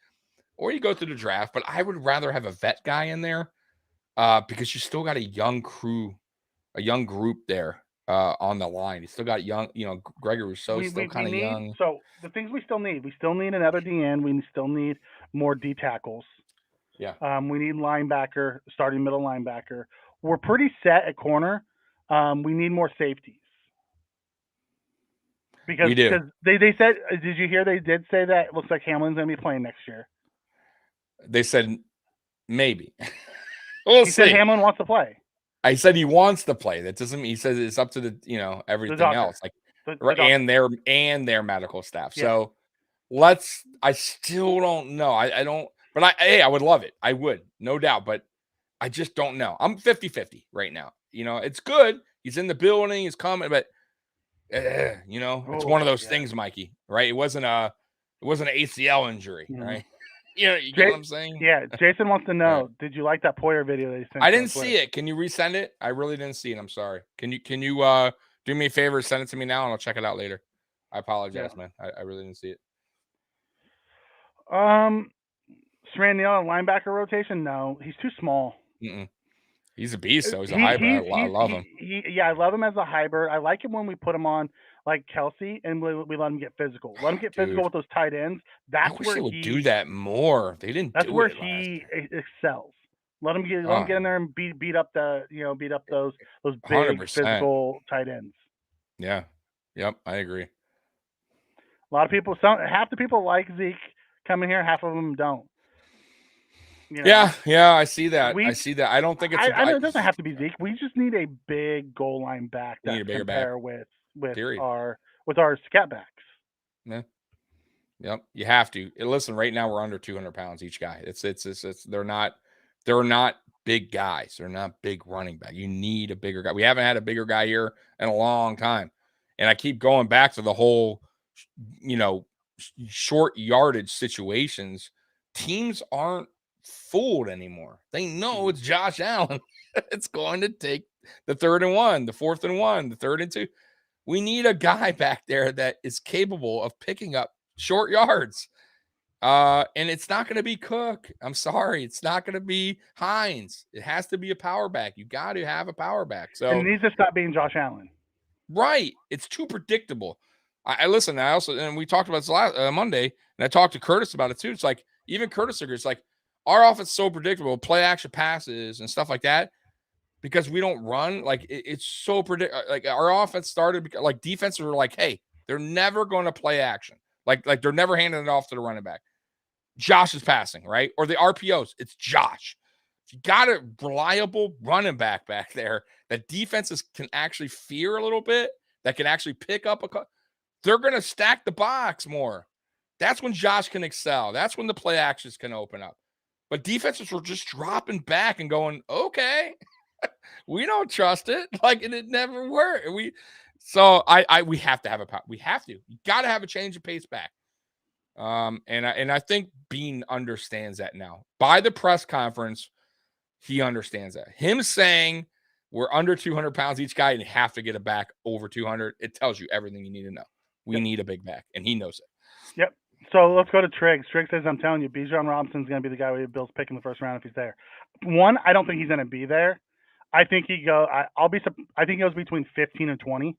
Or you go through the draft, but I would rather have a vet guy in there because you still got a young crew, a young group there on the line. You still got young, Gregory Rousseau's still We kind of need young. so the things we still need. We still need another DN. We still need more D tackles. Yeah, We need linebacker, starting middle linebacker. We're pretty set at corner. We need more safeties we do. because they said. Did you hear they did say that it looks like Hamlin's gonna be playing next year? They said maybe. We'll He said see. Hamlin wants to play. I said he wants to play. That doesn't mean he says it's up to the The everything doctor, else, like the doctor. and their medical staff. Yeah. So I still don't know. I don't, but I would love it. I would, no doubt, but I just don't know. I'm 50-50 right now. It's good. He's in the building, he's coming, but it's Oh one of those yeah. things, Mikey, right? It wasn't an ACL injury, Mm-hmm. right? You get what I'm saying? Yeah, Jason wants to Right. know, did you like that Poyer video that he sent I you on didn't Twitter? see it. Can you resend it? I really didn't see it. I'm sorry. Can you do me a favor, send it to me now, and I'll check it out later. I apologize, Yeah. man. I really didn't see it. Saran Neal linebacker rotation? No, he's too small. Mm-mm. He's a beast, though. He's a hybrid. I love him. Yeah, I love him as a hybrid. I like him when we put him on like Kelsey and we let him get physical. Let him get physical Dude, with those tight ends. I That's wish where they would do that more. They didn't That's do where it last he year. excels. Let him get Oh, in there and beat up those big 100%. physical tight ends. Yeah. Yep. I agree. A lot of people, half the people like Zeke coming here, half of them don't. Yeah. I see that. We, I don't think it's I know it doesn't have to be Zeke. We just need a big goal line back We need that a bigger compare back. with Period. our scat backs. Yeah. Yep. You have to. Listen, right now we're under 200 pounds each guy. It's they're not big guys. They're not big running back. You need a bigger guy. We haven't had a bigger guy here in a long time. And I keep going back to the whole, short yardage situations. Teams aren't fooled anymore. They know it's Josh Allen. It's going to take the 3rd and 1, the 4th and 1, the 3rd and 2. We need a guy back there that is capable of picking up short yards. And it's not going to be Cook. I'm sorry. It's not going to be Hines. It has to be a power back. You got to have a power back. So and it needs to stop being Josh Allen. Right. It's too predictable. I listen. I also, and we talked about this last Monday, and I talked to Curtis about it too. It's like, even Curtis agrees, like, our offense is so predictable, play action passes and stuff like that, because we don't run. Like, it's so predictable. Like, our offense started because, like, defenses were like, hey, they're never going to play action. Like they're never handing it off to the running back. Josh is passing, right? Or the RPOs, it's Josh. If you got a reliable running back there that defenses can actually fear a little bit, that can actually pick up they're going to stack the box more. That's when Josh can excel. That's when the play actions can open up. But defenses were just dropping back and going, okay, we don't trust it. Like, and it never worked. We have to have we have to. You got to have a change of pace back. And I think Bean understands that now. By the press conference, he understands that. Him saying we're under 200 pounds each guy and have to get a back over 200, it tells you everything you need to know. We need a big back, and he knows it. Yep. So let's go to Triggs. Triggs says, I'm telling you, Bijan Robinson's going to be the guy with the Bills pick in the first round if he's there. One, I don't think he's going to be there. I think he goes between 15 and 20.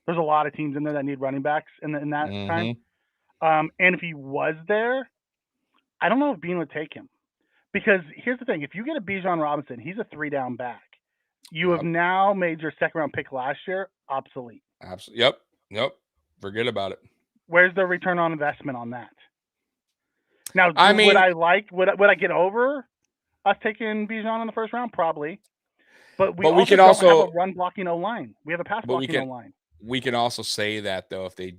There's a lot of teams in there that need running backs in that time. And if he was there, I don't know if Bean would take him. Because here's the thing. If you get a Bijan Robinson, he's a 3-down back. You have now made your second-round pick last year obsolete. Absolutely. Yep. Forget about it. Where's the return on investment on that? Now, would I get over us taking Bijan in the first round? Probably. But we also don't have a run-blocking O-line. We have a pass-blocking O-line. We can also say that, though, if they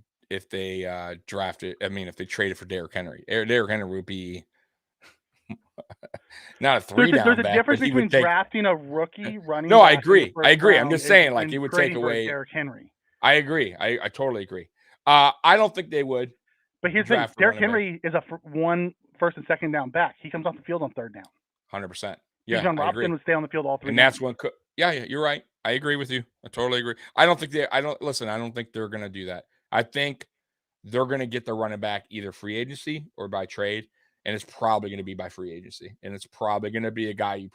drafted, if they traded for Derrick Henry. Derrick Henry would be not a 3-down back. There's a difference between drafting a rookie running. No, I agree. I'm just saying, like, he would take away Derrick Henry. I agree. I totally agree. I don't think they would. But here's the thing: Derrick Henry is a one first and second down back. He comes off the field on third down. 100%. Yeah, Bijan Robinson would stay on the field all three. And that's when. Yeah, you're right. I agree with you. I totally agree. I don't think they're going to do that. I think they're going to get the running back either free agency or by trade, and it's probably going to be by free agency, and it's probably going to be a guy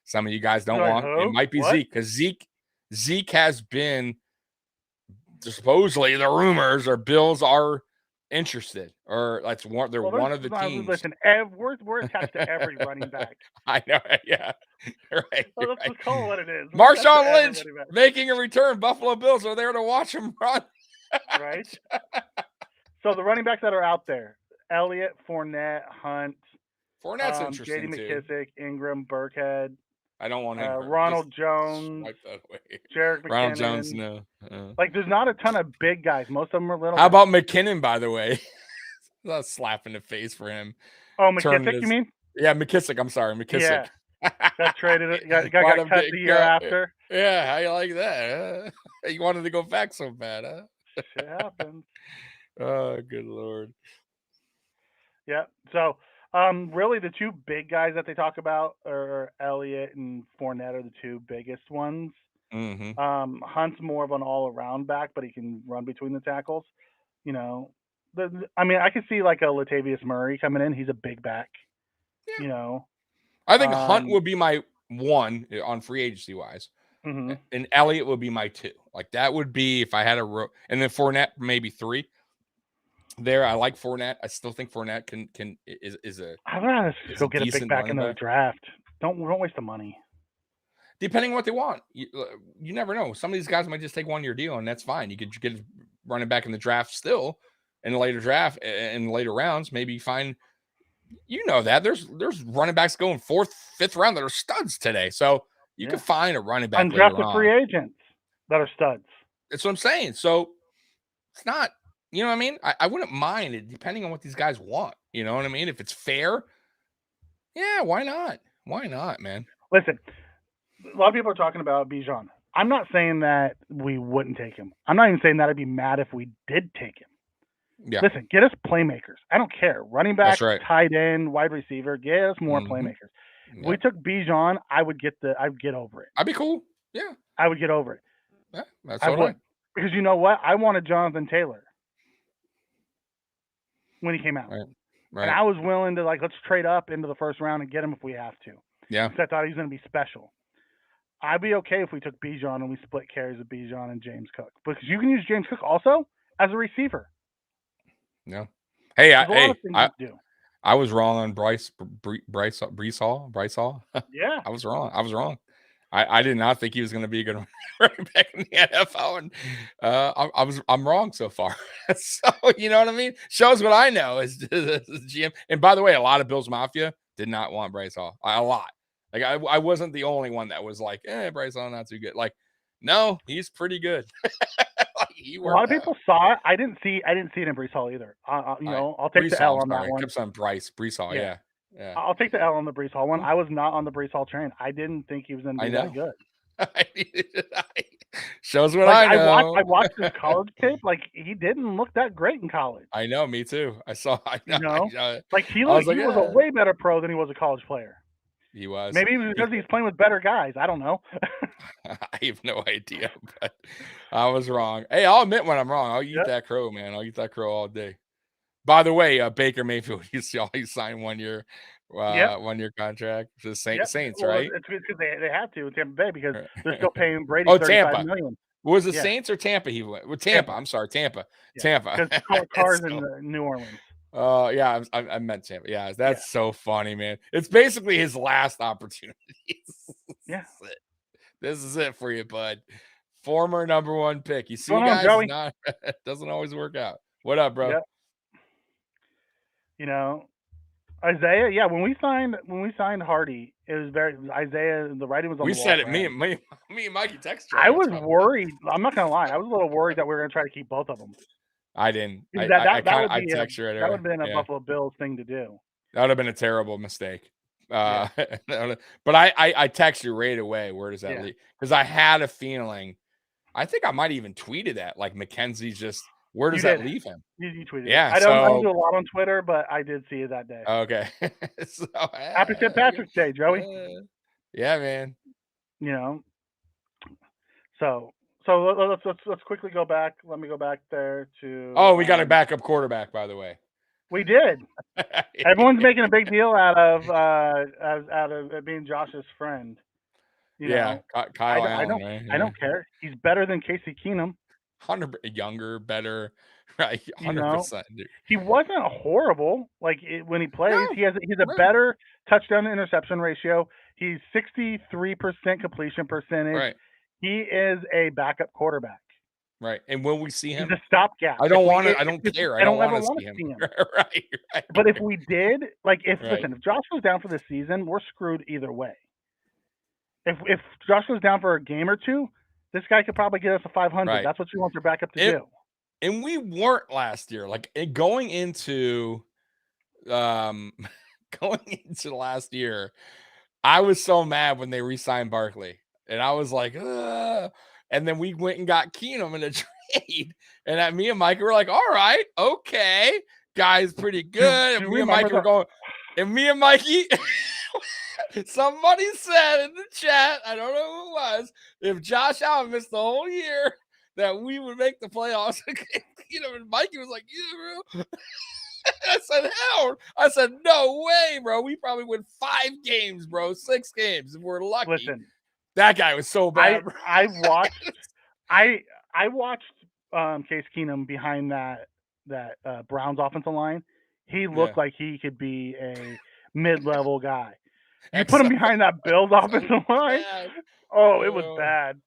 some of you guys don't want. It might be Zeke, because Zeke has been, supposedly the rumors or Bills are interested, or they're one of the teams. Listen, we're attached to every running back. I know, yeah, right. Let's just call it what it is. Marshawn Lynch making a return. Buffalo Bills are there to watch him run. Right. So the running backs that are out there: Elliott, Fournette, Hunt, Fournette's interesting J.D. McKissick, Ingram, Burkhead. I don't want Ingram. Ronald Jones, Jerick McKinnon. Ronald Jones, no. Like, there's not a ton of big guys. Most of them are little. How about McKinnon, by the way? A slap in the face for him. Oh, McKissick, you mean? Yeah, McKissick. I'm sorry, McKissick. Yeah. Got traded. Got cut the year after. Yeah, how you like that? Huh? You wanted to go back so bad, huh? Shit happens. Oh, good Lord. Yeah. So, really, the two big guys that they talk about are Elliott and Fournette are the two biggest ones. Mm-hmm. Hunt's more of an all-around back, but he can run between the tackles. You know, I could see like a Latavius Murray coming in. He's a big back. Yeah. You know, I think Hunt would be my 1 on free agency wise, and Elliott would be my 2. Like, that would be if I had and then Fournette maybe 3. There, I like Fournette. I still think Fournette is a. I'd rather go get a big back in the draft. Don't waste the money. Depending on what they want, you never know. Some of these guys might just take 1-year deal, and that's fine. You could get running back in the draft still, in the later draft, in later rounds. Maybe you find, that there's running backs going 4th, 5th round that are studs today. So you can find a running back. Undrafted free agents that are studs. That's what I'm saying. So it's not. You know what I mean? I wouldn't mind it, depending on what these guys want. You know what I mean? If it's fair, yeah, why not? Why not, man? Listen, a lot of people are talking about Bijan. I'm not saying that we wouldn't take him. I'm not even saying that I'd be mad if we did take him. Yeah. Listen, get us playmakers. I don't care. Running back, tight end, wide receiver, get us more playmakers. If we took Bijan, I'd get over it. I'd be cool. Yeah. I would get over it. Yeah, that's what I would. Because you know what? I wanted Jonathan Taylor when he came out. Right. And I was willing to let's trade up into the first round and get him if we have to. Yeah. Because I thought he was going to be special. I'd be okay if we took Bijan and we split carries with Bijan and James Cook, because you can use James Cook also as a receiver. No. Hey, do. I was wrong on Bryce Hall. Yeah. I was wrong. I did not think he was going to be a good running back in the NFL, and I'm wrong so far. So you know what I mean? Shows what I know as GM. And by the way, a lot of Bills Mafia did not want Bryce Hall. A lot. Like I wasn't the only one that was like, Bryce Hall not too good. Like, no, he's pretty good. A lot of people saw it. I didn't see it in Brees Hall either. I'll take the L on that one. I kept saying Brees Hall. Yeah. I'll take the L on the Brees Hall one. I was not on the Brees Hall train. I didn't think he was going to be that good. Shows what I know. I watched his college tape. Like, he didn't look that great in college. I know, me too. I know. He was a way better pro than he was a college player. He was. Maybe because he's playing with better guys. I don't know. I have no idea, but I was wrong. Hey, I'll admit when I'm wrong. I'll eat that crow, man. I'll eat that crow all day. By the way, Baker Mayfield, he signed 1 year, 1 year contract for the Saints, right? It's because they have to in Tampa Bay because they're still paying Brady $35 million. Was it Saints or Tampa? He went with Tampa. I'm sorry, Tampa. Yeah. Tampa. Because Carr's in New Orleans. Yeah, I meant Tampa. Yeah, that's so funny, man. It's basically his last opportunity. This is it for you, bud. Former number 1 pick. You see, guys, it doesn't always work out. What up, bro? Yep. You know, Isaiah. Yeah, when we signed Hardy, it was Isaiah. The writing was on. We the wall said it. Me and Mikey texted. I was worried. I'm not gonna lie. I was a little worried that we were gonna try to keep both of them. I didn't. I text you right away. That would have been a Buffalo Bills thing to do. That would have been a terrible mistake. But I text you right away. Where does that lead? Because I had a feeling. I think I might even tweeted that. Like, McKenzie's just. Where does that leave him? You tweeted it. Yeah. I don't do a lot on Twitter, but I did see it that day. Okay. Happy St. Patrick's Day, Joey. Yeah, man. You know. So let's quickly go back. Let me go back there to. Oh, we got a backup quarterback, by the way. We did. Everyone's making a big deal out of it being Josh's friend. You know, Kyle Allen. Right? I don't care. He's better than Casey Keenum. 100 younger, better, right? 100%. He wasn't horrible. Like when he plays, he's a better touchdown to interception ratio. He's 63% completion percentage. Right. He is a backup quarterback. Right. And when we see him, he's a stopgap. I don't want to. I don't care. I don't want to see him. Right. But if we did, listen, if Josh goes down for the season, we're screwed either way. If Josh goes down for a game or two, this guy could probably get us a 500. Right. That's what you want your backup to do. And we weren't last year. Like going into last year, I was so mad when they re-signed Barkley. And I was like, ugh. And then we went and got Keenum in a trade. And me and Mike were like, all right, okay. Guy's pretty good. And me and Mike were going, and me and Mikey, somebody said in the chat, I don't know who it was, if Josh Allen missed the whole year, that we would make the playoffs. And Mikey was like, yeah, bro. I said, hell. I said, no way, bro. We probably win 5 games, bro. 6 games if we're lucky. Listen. That guy was so bad. I watched Case Keenum behind that Browns offensive line. He looked like he could be a mid-level guy. You put him behind that Bills offensive line. Oh, it was bad.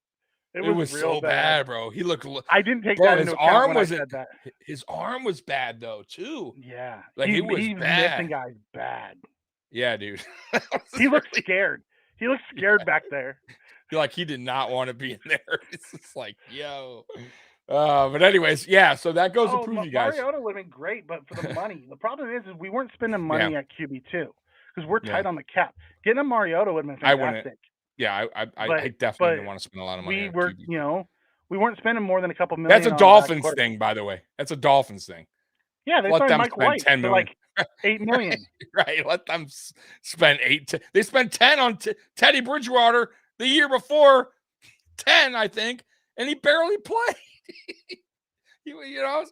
It was real so bad, bro. He looked. I didn't take that into account when I said that. His arm was bad though, too. Yeah, it was he's bad. Missing guys bad. Yeah, dude. He looked scared. He looked scared back there. Like he did not want to be in there. It's just like, yo. But anyways, yeah. So that goes to prove you guys. Mariota would have been great, but for the money, the problem is we weren't spending money at QB2 because we're tight on the cap. Getting a Mariota would have been fantastic. I definitely didn't want to spend a lot of money. We weren't spending more than a couple million. That's a Dolphins thing, by the way. That's a Dolphins thing. Yeah, they signed Mike White for like $8 million. Right. Let them spend 8. They spent 10 on Teddy Bridgewater the year before, 10, I think, and he barely played.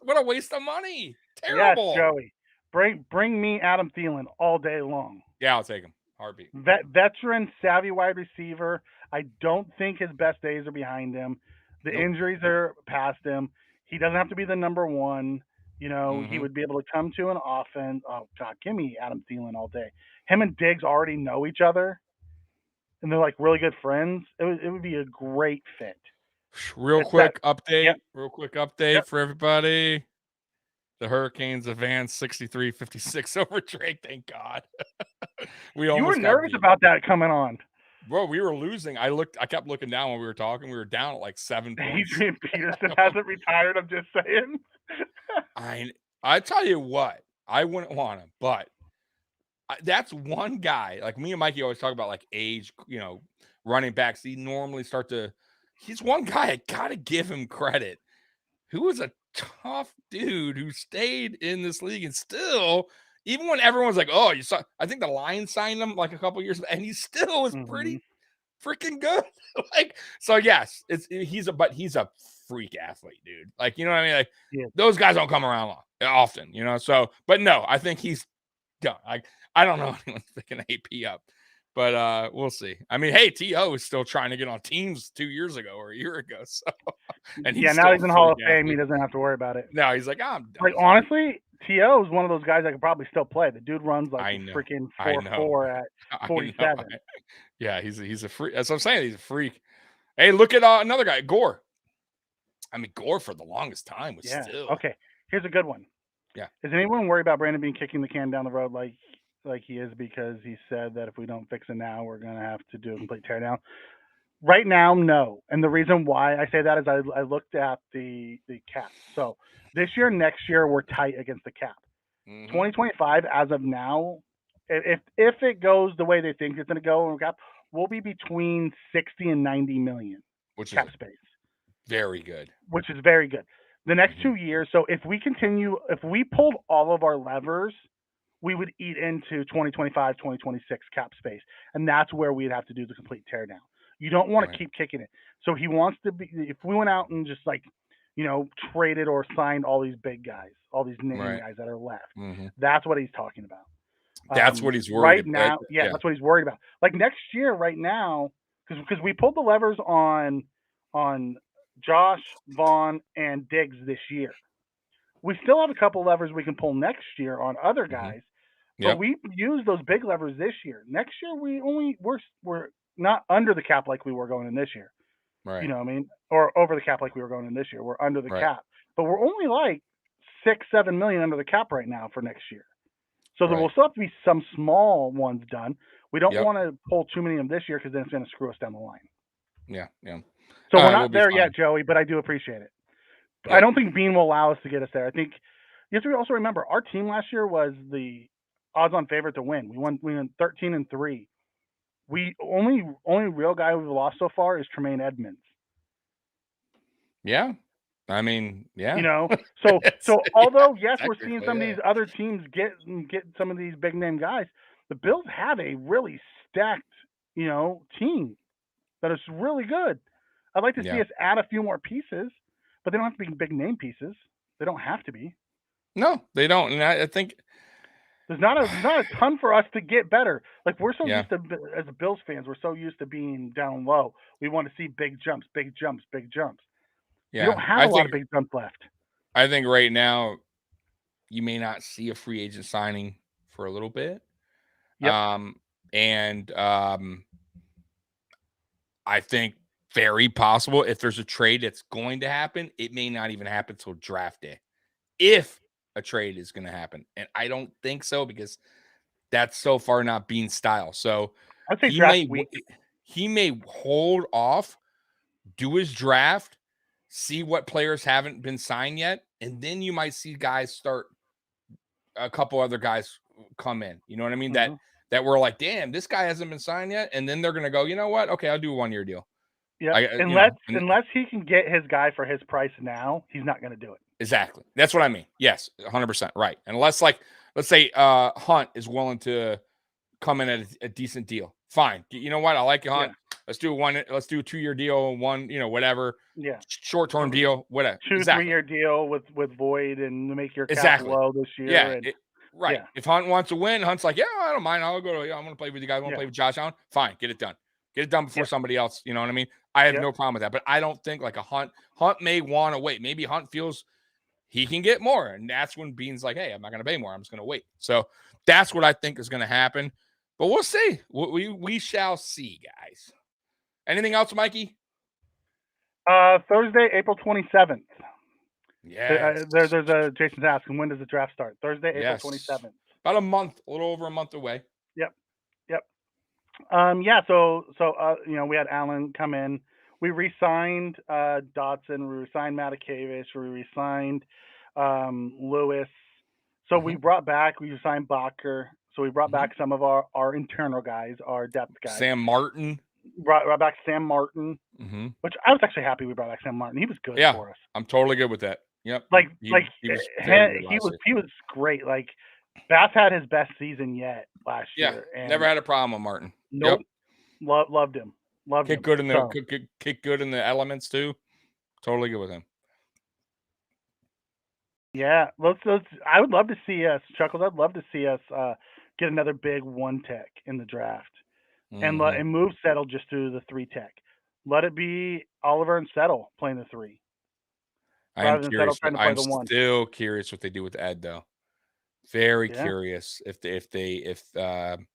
What a waste of money. Terrible. Yes, Joey. Bring me Adam Thielen all day long. Yeah, I'll take him. Heartbeat. Veteran, savvy wide receiver. I don't think his best days are behind him. The injuries are past him. He doesn't have to be the number one. He would be able to come to an offense. Oh, God, give me Adam Thielen all day. Him and Diggs already know each other, and they're like really good friends. It would be a great fit. Real quick update Yep. for everybody. The Hurricanes advanced 63-56 over Drake. Thank God. You were nervous about that coming on. Bro, we were losing. I kept looking down when we were talking. We were down at like 7 points. Adrian Peterson hasn't retired. I'm just saying. I tell you what, I wouldn't want him, but that's one guy. Like me and Mikey always talk about like age, running backs. He normally he's one guy I gotta give him credit. Who was a tough dude who stayed in this league and still, even when everyone's like, "Oh, you saw," I think the Lions signed him like a couple years, and he still was pretty freaking good. So yes, he's a freak athlete, dude. Like, you know what I mean? Like, those guys don't come around often, So, but no, I think he's done. I don't know anyone's picking AP up, but we'll see. I mean, hey, T.O. is still trying to get on teams 2 years ago or a year ago. So, and now he's in Hall of Fame. He doesn't have to worry about it. No, he's like, I'm done. Like, honestly, T.O. is one of those guys that could probably still play. The dude runs like freaking 4.4 at 47. Yeah, he's a freak. That's what I'm saying. He's a freak. Hey, look at another guy, Gore. I mean, Gore for the longest time was still. Okay, here's a good one. Yeah. Is anyone worried about Brandon Beane kicking the can down the road like he is, because he said that if we don't fix it now, we're going to have to do a complete teardown? Right now, no. And the reason why I say that is I looked at the cap. So this year, next year, we're tight against the cap. 2025, as of now, if it goes the way they think it's going to go, we'll be between 60 and 90 million cap space. Very good. Which is very good. The next 2 years, so if we pulled all of our levers, we would eat into 2025, 2026 cap space. And that's where we'd have to do the complete teardown. You don't want to keep kicking it. So he wants to be, if we went out and just traded or signed all these big guys, all these name guys that are left, that's what he's talking about. That's what he's worried about. Right now, that's what he's worried about. Like next year, right now, because we pulled the levers on Josh, Vaughn, and Diggs this year. We still have a couple levers we can pull next year on other guys, but we use those big levers this year. Next year, we're not under the cap like we were going in this year. Right. You know what I mean? Or over the cap like we were going in this year. We're under the cap, but we're only like 6-7 million under the cap right now for next year. So there will still have to be some small ones done. We don't want to pull too many of them this year because then it's going to screw us down the line. Yeah. So we're not there yet, Joey, but I do appreciate it. Yep. I don't think Bean will allow us to get us there. I think you have to also remember our team last year was the odds-on favorite to win. We won 13-3. We only real guy we've lost so far is Tremaine Edmonds. Yeah. I mean, yeah. So although yes, we're seeing some of these other teams get some of these big name guys, the Bills have a really stacked, team that is really good. I'd like to see us add a few more pieces, but they don't have to be big name pieces. They don't have to be. No, they don't. And I think there's not a ton for us to get better. Like we're so used to, as Bills fans, we're so used to being down low. We want to see big jumps. Yeah. We don't have a lot of big jumps left. I think right now you may not see a free agent signing for a little bit. Yep. I think very possible if there's a trade that's going to happen, it may not even happen till draft day. If a trade is going to happen. And I don't think so because that's so far not Bean's style. So I'd say draft week. He may hold off, do his draft, see what players haven't been signed yet, and then you might see guys start, a couple other guys come in. You know what I mean? That we're like, damn, this guy hasn't been signed yet. And then they're going to go, you know what? Okay, I'll do a 1-year deal. Yeah, unless he can get his guy for his price now, he's not going to do it. Exactly. That's what I mean. Yes, 100% right. Unless, like, let's say Hunt is willing to come in at a decent deal. Fine. You know what? I like you, Hunt. Yeah. Let's do a 2-year deal, whatever. Yeah. Short-term deal, whatever. 2-3-year deal with Void and make your cap low this year. Yeah. And Right. Yeah. If Hunt wants to win, Hunt's like, yeah, I don't mind. I'll go. I'm going to play with you guys. I want to play with Josh Allen. Fine, get it done. Get it done before somebody else. You know what I mean? I have no problem with that. But I don't think like a Hunt may want to wait. Maybe Hunt feels he can get more, and that's when Bean's like, hey, I'm not going to pay more. I'm just going to wait. So that's what I think is going to happen. But we'll see. We shall see, guys. Anything else, Mikey? Thursday, April 27th. Yes. There's a Jason's asking, when does the draft start? Thursday, April 27th. About a month, a little over a month away. Yep. Yeah. So we had Allen come in. We re-signed Dotson. We re-signed Matakavish. We re-signed Lewis. So we brought back. We re-signed Bacher. So we brought back some of our internal guys, our depth guys. Sam Martin. Brought back Sam Martin, which I was actually happy we brought back Sam Martin. He was good for us. I'm totally good with that. Yep. He was great. Like Bass had his best season yet last year. And never had a problem with Martin. Nope. Yep. Loved him. Kick good in the kick good in the elements too. Totally good with him. Yeah. I would love to see us, Chuckles. I'd love to see us get another big one tech in the draft. And move Settle just to the 3 tech. Let it be Oliver and Settle playing the 3. I'm curious. I'm still curious what they do with Ed, though. Very curious I'm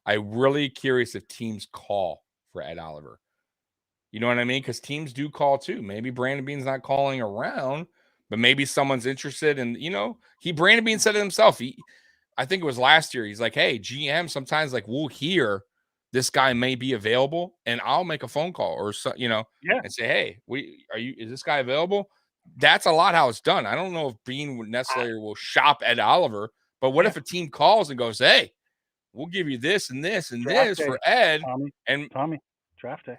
really curious if teams call for Ed Oliver. You know what I mean? Because teams do call too. Maybe Brandon Beane's not calling around, but maybe someone's interested. And Brandon Beane said it himself. I think it was last year. He's like, hey, GM, sometimes like we'll hear this guy may be available, and I'll make a phone call or and say, hey, is this guy available? That's a lot how it's done. I don't know if Beane would necessarily will shop Ed Oliver, but what if a team calls and goes, hey, we'll give you this and this and draft this for Ed Tommy, draft day.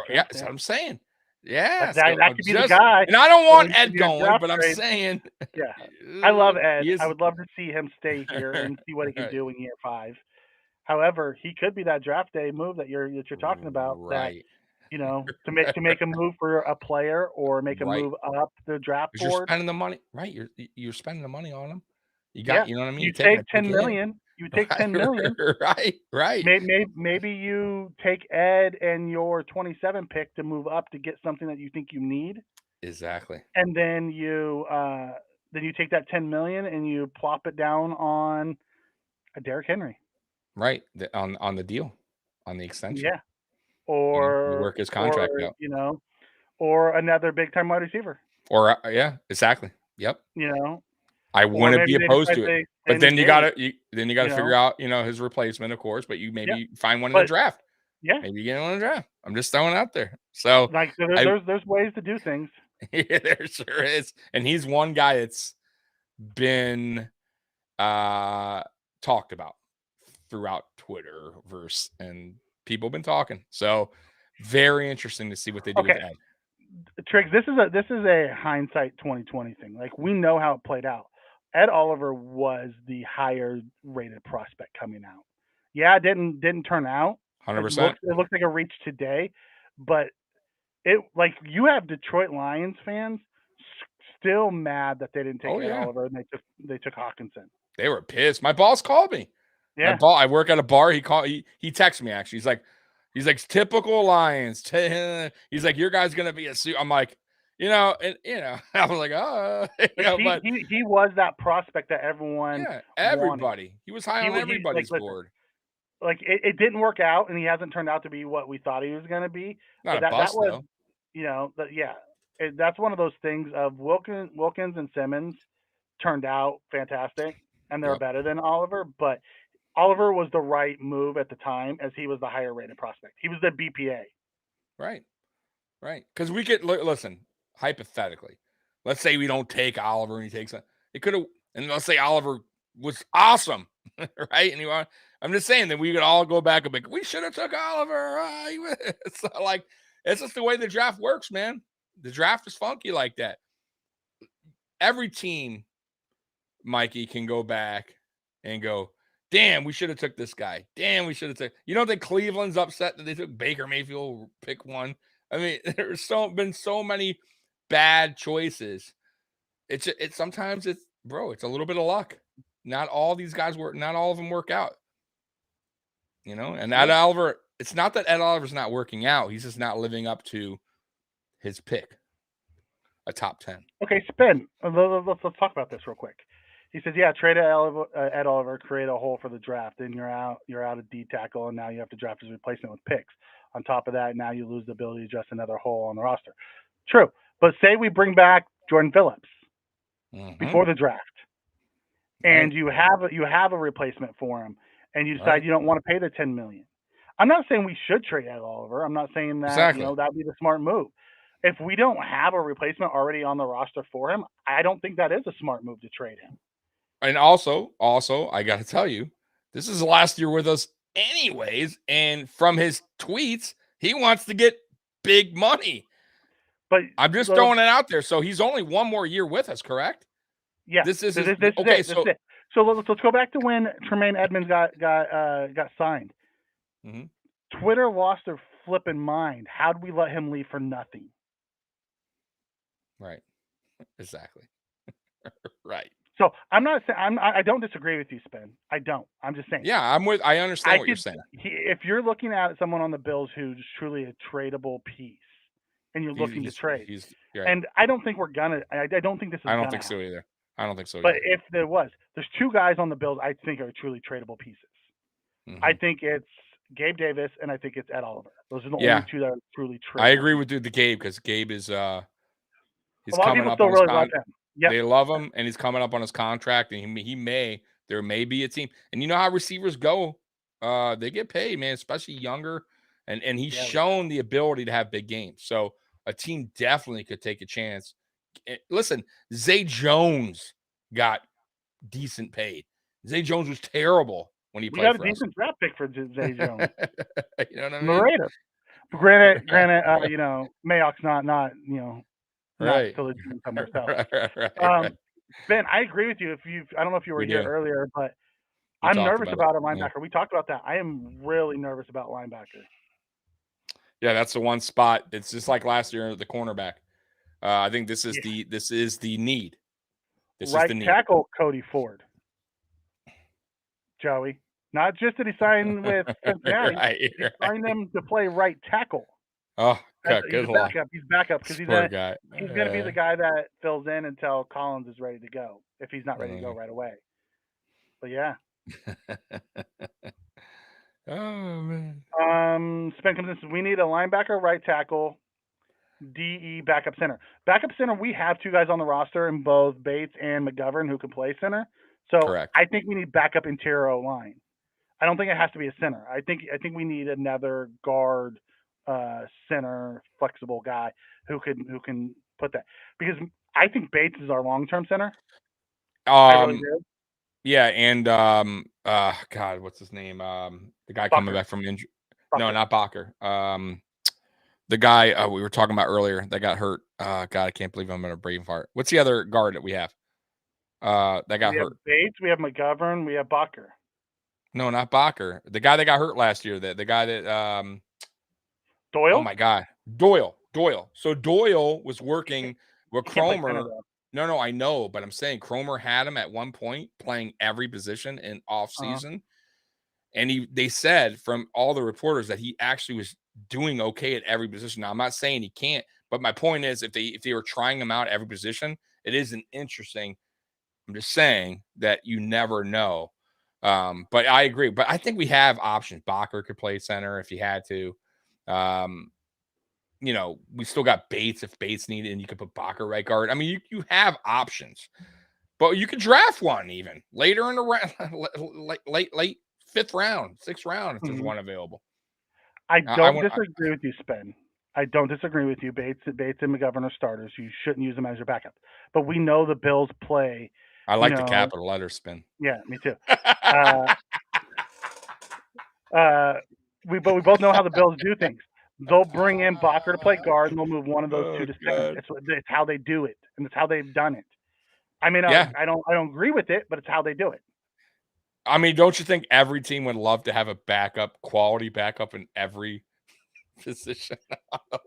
That's what I'm saying. Yeah, that could be the guy. And I don't want Ed going, but I'm saying, I love Ed. I would love to see him stay here and see what he can do in year 5. However, he could be that draft day move that you're talking about. Right. That, to make a move for a player or make a move up the draft board. You're spending the money, right? You're spending the money on him. You know what I mean? You take 10 million. You take 10 million. Right. Maybe you take Ed and your 27 pick to move up to get something that you think you need. Exactly. And then you take that 10 million and you plop it down on a Derrick Henry. Right. On the deal, on the extension. Yeah. Or you work his contract out. Or another big time wide receiver. Or exactly. Yep. I wouldn't be opposed to it. But then you gotta figure out, his replacement, of course, but you maybe find one in the draft. Yeah. Maybe you get one in the draft. I'm just throwing it out there. So there's ways to do things. Yeah, there sure is. And he's one guy that's been talked about throughout Twitterverse, and people have been talking. So very interesting to see what they do with Ed. Triggs, this is a hindsight 2020 thing. Like, we know how it played out. Ed Oliver was the higher rated prospect coming out. Yeah, it didn't turn out. 100%. It looks like a reach today, but you have Detroit Lions fans still mad that they didn't take Ed Oliver and they took Hawkinson. They were pissed. My boss called me. Yeah. I work at a bar. He texted me actually. He's like typical Lions. He's like, your guy's gonna be a suit. I'm like, I was like, oh, but he was that prospect that everyone everybody wanted. He was high on everybody's board. Like it didn't work out, and he hasn't turned out to be what we thought he was going to be. Not a bust, though. That's one of those things of Wilkins and Simmons turned out fantastic, and they're better than Oliver, but Oliver was the right move at the time as he was the higher rated prospect. He was the BPA. Right. Because we could listen, hypothetically, let's say we don't take Oliver and he takes it could have, and let's say Oliver was awesome, right? And I'm just saying that we could all go back and be like, we should have took Oliver. It's like, it's just the way the draft works, man. The draft is funky like that. Every team, Mikey, can go back and go, damn, we should have took this guy. Damn, we should have took. You don't think Cleveland's upset that they took Baker Mayfield pick 1? I mean, there's been so many bad choices. It's sometimes it's a little bit of luck. not all these guys work. Not all of them work out. You know, and Ed Oliver. It's not that Ed Oliver's not working out. He's just not living up to his pick, a top 10. Okay, Spin. Let's talk about this real quick. He says, yeah, trade Ed Oliver, create a hole for the draft, and you're out of D tackle, and now you have to draft his replacement with picks. On top of that, now you lose the ability to address another hole on the roster. True, but say we bring back Jordan Phillips before the draft, and you have a replacement for him, and you decide you don't want to pay the $10 million. I'm not saying we should trade Ed Oliver. I'm not saying that that'd be the smart move. If we don't have a replacement already on the roster for him, I don't think that is a smart move to trade him. And also, I got to tell you, this is the last year with us anyways. And from his tweets, he wants to get big money. But I'm just throwing it out there. So he's only one more year with us, correct? Yeah. This is okay. So let's go back to when Tremaine Edmonds got signed. Mm-hmm. Twitter lost their flipping mind. How'd we let him leave for nothing? Right. Exactly. Right. So I'm not saying I don't disagree with you, Spin. I don't. I'm just saying. Yeah, I understand what you're saying. If you're looking at someone on the Bills who's truly a tradable piece, and you're looking to trade, right. And I don't think we're gonna. I don't think this is. I don't think so either. But if there was, there's two guys on the Bills I think are truly tradable pieces. Mm-hmm. I think it's Gabe Davis and I think it's Ed Oliver. Those are the only two that are truly tradable. I agree with the Gabe because Gabe is he's coming up on his contract. Yep. They love him, and he's coming up on his contract, and there may be a team. And you know how receivers go. They get paid, man, especially younger. And he's shown the ability to have big games. So a team definitely could take a chance. Listen, Zay Jones got decent paid. Zay Jones was terrible when he played for us. We got a decent draft pick for Zay Jones. You know what I mean? Narrative. Granted, you know, Mayock's not right. Still a team somewhere else. Right. Ben, I agree with you. I don't know if you were here earlier, but I'm nervous about a linebacker. Yeah. We talked about that. I am really nervous about linebacker. Yeah, that's the one spot. It's just like last year at the cornerback. I think this is the need. Right tackle Cody Ford. Joey. Not just that he signed with Cincinnati. He signed him to play right tackle. Oh, good luck. He's backup because he's going to be the guy that fills in until Collins is ready to go, if he's not ready to go right away. But yeah. Oh man. Spen comes in says we need a linebacker, right tackle, DE, backup center. Backup center, we have two guys on the roster in both Bates and McGovern who can play center. So correct. I think we need backup interior line. I don't think it has to be a center. I think we need another guard, center, flexible guy who can put that, because I think Bates is our long-term center. I really do. Yeah, and God, what's his name? The guy coming back from injury. No, not Bacher. The guy we were talking about earlier that got hurt. God, I can't believe I'm going to brain fart. What's the other guard that we have? That got hurt. Bates, we have McGovern, we have Bacher. No, not Bacher. The guy that got hurt last year. The guy that Doyle? Oh my God, Doyle. So Doyle was working with Cromer. No, I know, but I'm saying Cromer had him at one point playing every position in off season, and they said from all the reporters that he actually was doing okay at every position. Now I'm not saying he can't, but my point is if they were trying him out at every position, it isn't interesting. I'm just saying that you never know. But I agree. But I think we have options. Bacher could play center if he had to. You know, we still got Bates if Bates needed, and you could put Bacher right guard. I mean, you have options, but you could draft one even later in the round, late fifth round, sixth round if there's one available. I don't disagree with you, Spen. I don't disagree with you. Bates and McGovern are starters. You shouldn't use them as your backup. But we know the Bills play. I like the capital letter Spin. Yeah, me too. We both know how the Bills do things. They'll bring in Bacher to play guard, and they'll move one of those two to center. It's how they do it, and it's how they've done it. I mean, I don't agree with it, but it's how they do it. I mean, don't you think every team would love to have a quality backup in every position?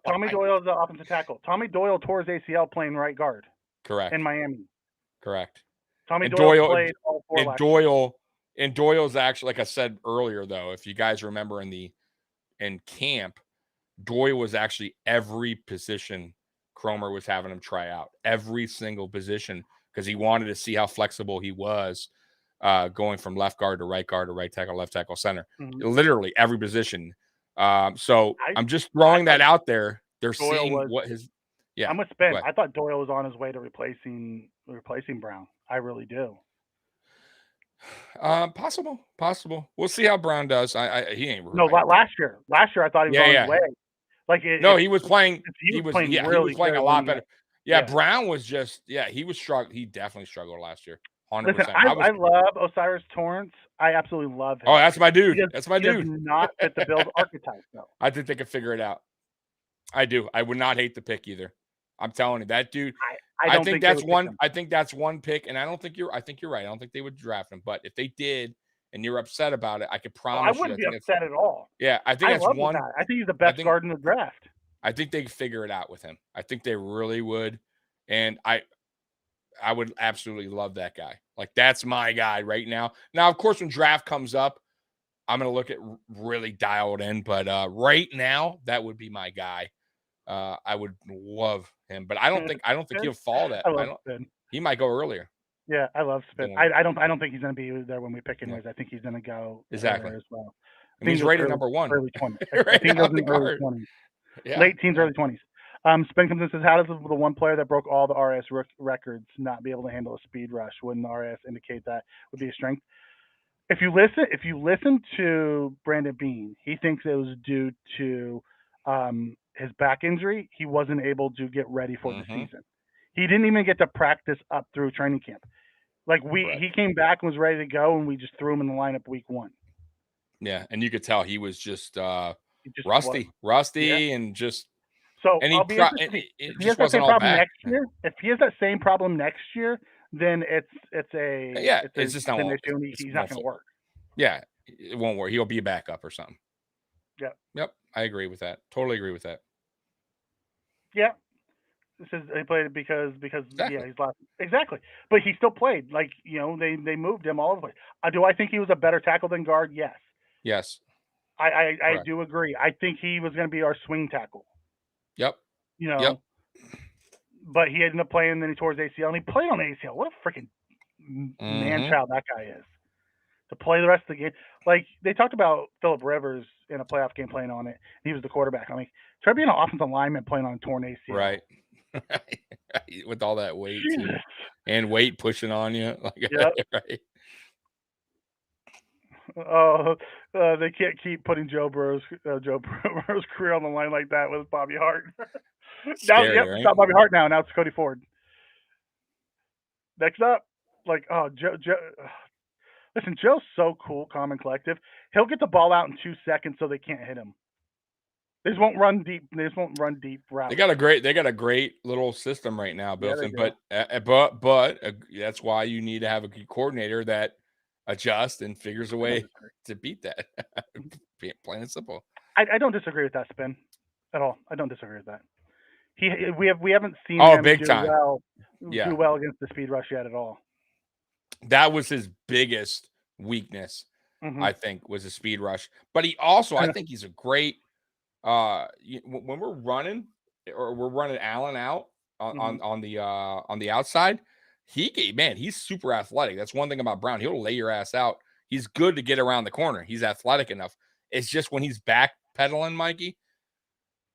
Tommy Doyle is the offensive tackle. Tommy Doyle tore his ACL playing right guard. Correct. In Miami. Correct. Tommy And Doyle played all 4 last year. And Doyle's actually, like I said earlier, though, if you guys remember in camp, Doyle was actually every position Cromer was having him try out, every single position, because he wanted to see how flexible he was going from left guard to right tackle, left tackle, center, literally every position. So I'm just throwing that out there. They're Doyle seeing was, what his, yeah. I'm with Spin. I thought Doyle was on his way to replacing Brown. I really do. Possible. We'll see how Brown does. He ain't. No, last year I thought he was on his way. Like he was playing. He was playing a lot better. Yeah, Brown was just. Yeah, he was struggling. He definitely struggled last year. 100%. Listen, I love Osiris Torrance. I absolutely love him. Oh, that's my dude. That's my dude. He does not fit the Bills archetype, though. I think they could figure it out. I do. I would not hate the pick either. I'm telling you, that dude. I think that's one. I think that's one pick, and I think you're right. I don't think they would draft him, but if they did, and you're upset about it, I could promise you. I wouldn't be upset at all. Yeah, I think that's one. I think he's the best guard in the draft. I think they could figure it out with him. I think they really would, and I would absolutely love that guy. Like, that's my guy right now. Now, of course, when draft comes up, I'm going to look at really dialed in, but right now, that would be my guy. I would love him, but I don't think he'll fall that. He might go earlier. Yeah, I love Spin. I don't think he's going to be there when we pick anyways. I think he's going to go exactly as well. I mean, he's rated number 1. Early 20s. I think he's in early 20s. Yeah. Late teens, early 20s. Spin comes in and says, how does the one player that broke all the RS records not be able to handle a speed rush? Wouldn't the RS indicate that would be a strength? If you listen to Brandon Beane, he thinks it was due to his back injury. He wasn't able to get ready for the season. He didn't even get to practice up through training camp. Like he came back and was ready to go, and we just threw him in the lineup week 1. Yeah, and you could tell he was just rusty, and just. So and I'll be interested. If he has that same problem next year, then it's just not. He's not going to work. Yeah, it won't work. He'll be a backup or something. Yep. I agree with that. Totally agree with that. Yeah. This is he played because exactly. He's lost exactly, but he still played. Like they moved him all over the place. Do I think he was a better tackle than guard? Yes. Yes. I do agree. I think he was going to be our swing tackle. Yep. Yep. But he ended up playing, and then he tore his ACL, and he played on ACL. What a freaking man-child that guy is. To play the rest of the game. Like, they talked about Phillip Rivers in a playoff game playing on it. He was the quarterback. I'm like, try being an offensive lineman playing on a torn ACL. Right. With all that weight, too. And weight pushing on you. Right. They can't keep putting Joe Burrow's career on the line like that with Bobby Hart. Scary, now, right? It's not Bobby Hart now. Now it's Cody Ford. Next up, Joe. Listen, Joe's so cool, calm, and collective. He'll get the ball out in 2 seconds so they can't hit him. They just won't run deep. Routes. They got a great little system right now built in, but that's why you need to have a good coordinator that adjusts and figures a way to beat that. Plain and simple. I don't disagree with that, Spin, at all. I don't disagree with that. We haven't seen him big do time. do well against the speed rush yet at all. That was his biggest weakness, I think, was a speed rush. But he also, I think he's a great when we're running Allen out on the outside, he's super athletic. That's one thing about Brown. He'll lay your ass out. He's good to get around the corner. He's athletic enough. It's just when he's backpedaling, Mikey,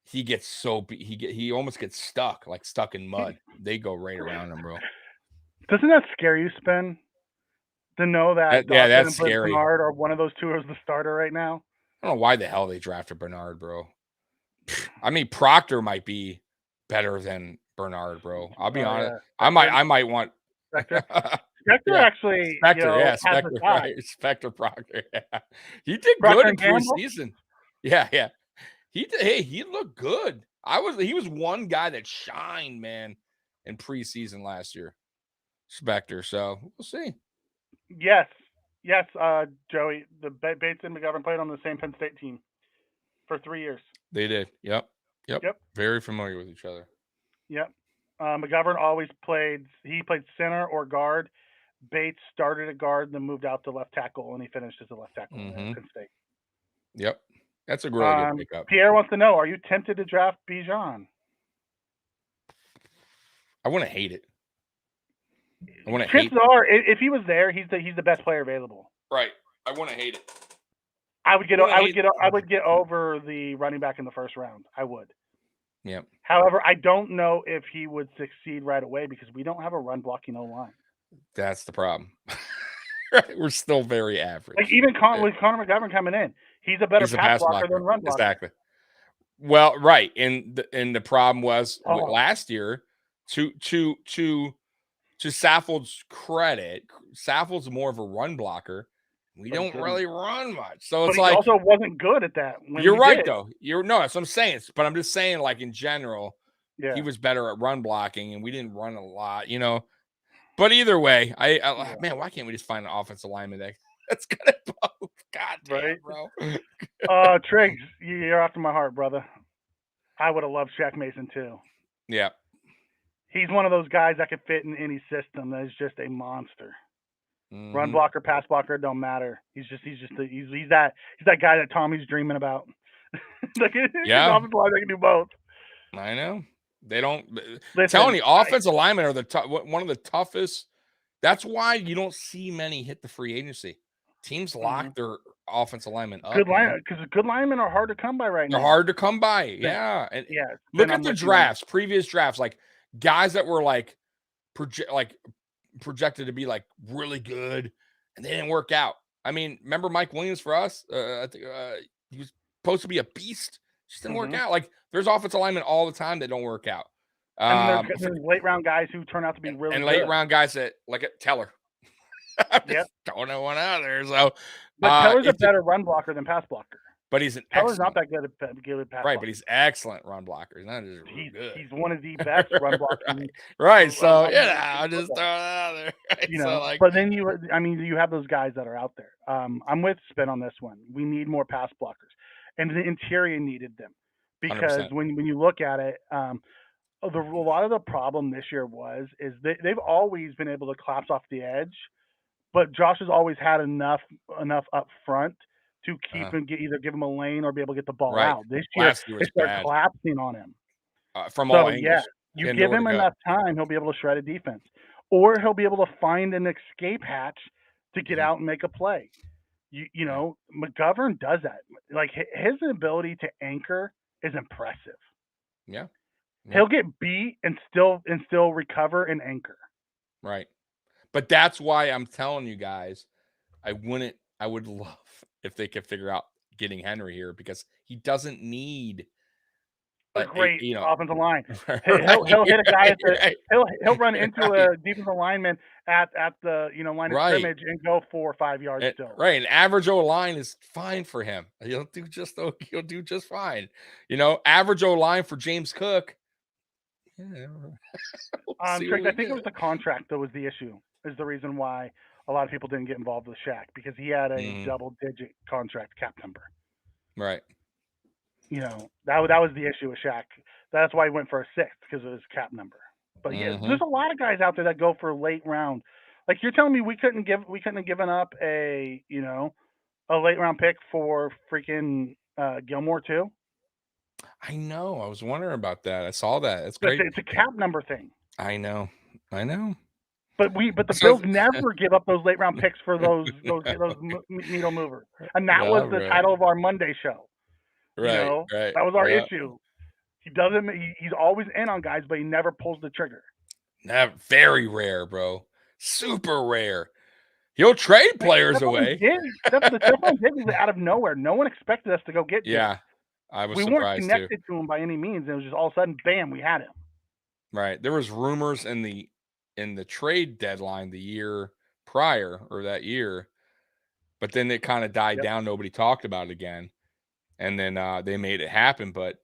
he gets he almost gets stuck in mud. They go right around him, bro. Doesn't that scare you, Spin? To know that that's scary. Bernard or one of those two is the starter right now. I don't know why the hell they drafted Bernard, bro. I mean, Proctor might be better than Bernard, bro. I'll be honest. Yeah. I might want Spectre. Spectre actually. Spectre, Spectre, right? Spectre Proctor. Yeah. He did good in preseason. Yeah. He did. Hey, he looked good. He was one guy that shined, man, in preseason last year. Spectre. So we'll see. Yes, Joey. The Bates and McGovern played on the same Penn State team for 3 years. They did. Yep. Very familiar with each other. Yep. McGovern always played. He played center or guard. Bates started at guard, then moved out to left tackle, and he finished as a left tackle at Penn State. Yep. That's a really good pickup. Pierre wants to know, are you tempted to draft Bijan? I want to hate it. Chances are, if he was there, he's the best player available. Right. I want to hate it. I would get over the running back in the first round. I would. Yeah. However, I don't know if he would succeed right away because we don't have a run blocking O-line. That's the problem. Right. We're still very average. Like even with Connor McGovern coming in, he's a better pass blocker than run blocker. Exactly. Well, right. And the problem was last year, to Saffold's credit, Saffold's more of a run blocker. We don't really run much. So it's like, he also wasn't good at that. You're right, though. No, that's what I'm saying. But I'm just saying, like, in general, yeah, he was better at run blocking, and we didn't run a lot, But either way, man, why can't we just find an offensive lineman that's good at both? God damn, right, bro. Triggs, you're after my heart, brother. I would have loved Shaq Mason, too. Yeah. He's one of those guys that could fit in any system that is just a monster. Mm-hmm. Run blocker, pass blocker, don't matter. He's that guy that Tommy's dreaming about. Like, yeah, offensive line, they can do both. I know. They don't. Telling you, offensive linemen are one of the toughest. That's why you don't see many hit the free agency. Teams lock their offensive linemen up. Because good linemen are hard to come by right now. They're hard to come by. Yeah. And look at the drafts, previous drafts, like guys that were like projected to be like really good, and they didn't work out. I mean, remember Mike Williams for us? I think he was supposed to be a beast, just didn't work out. Like there's offensive linemen all the time that don't work out. And there's late round guys who turn out to be really and good. Late round guys that like Teller. Yep. Don't know one out there. So, but Teller's a better run blocker than pass blocker. But he's Teller's not that good at pass right, but he's excellent run blocker. He's not just good. He's one of the best run blockers. Right. So I'll just throw it out there. Right? But then you have those guys that are out there. I'm with Spin on this one. We need more pass blockers, and the interior needed them because 100%. when you look at it, a lot of the problem this year is they've always been able to collapse off the edge, but Josh has always had enough up front to keep him either give him a lane or be able to get the ball out. This year, they start collapsing on him. From all angles. Yeah, you give him enough time, he'll be able to shred a defense. Or he'll be able to find an escape hatch to get out and make a play. You know, McGovern does that. Like, his ability to anchor is impressive. Yeah. He'll get beat and still recover and anchor. Right. But that's why I'm telling you guys, I would love if they could figure out getting Henry here because he doesn't need a great offensive line. He'll hit a guy he'll run into a defensive lineman at the line of scrimmage and go 4 or 5 yards still. Right. An average O line is fine for him. He'll do just fine. Average O line for James Cook. Yeah. I think it was the contract that was the issue. Is the reason why a lot of people didn't get involved with Shaq because he had a double-digit contract cap number. Right. That was the issue with Shaq. That's why he went for a 6th because of his cap number. But there's a lot of guys out there that go for late round. Like you're telling me we couldn't have given up a late round pick for freaking Gilmore too. I know. I was wondering about that. I saw that. It's great. It's a cap number thing. I know. But the Bills never give up those late round picks for those needle movers, and that was the title of our Monday show. Right, right. That was our issue. He doesn't. He's always in on guys, but he never pulls the trigger. Very rare, bro. Super rare. He'll trade players away. Stephon Diggs is out of nowhere. No one expected us to go get. Yeah, I was. We surprised weren't connected to him by any means. It was just all of a sudden, bam, we had him. Right. There was rumors in the trade deadline the year prior or that year, but then it kind of died down. Nobody talked about it again. And then they made it happen, but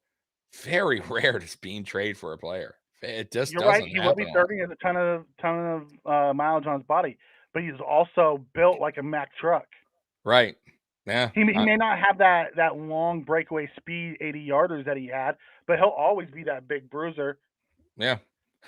very rare to being traded for a player. It just doesn't happen. He will be starting at a ton of mileage on his body, but he's also built like a Mack truck. Right. Yeah. He may not have that long breakaway speed 80-yarders that he had, but he'll always be that big bruiser. Yeah.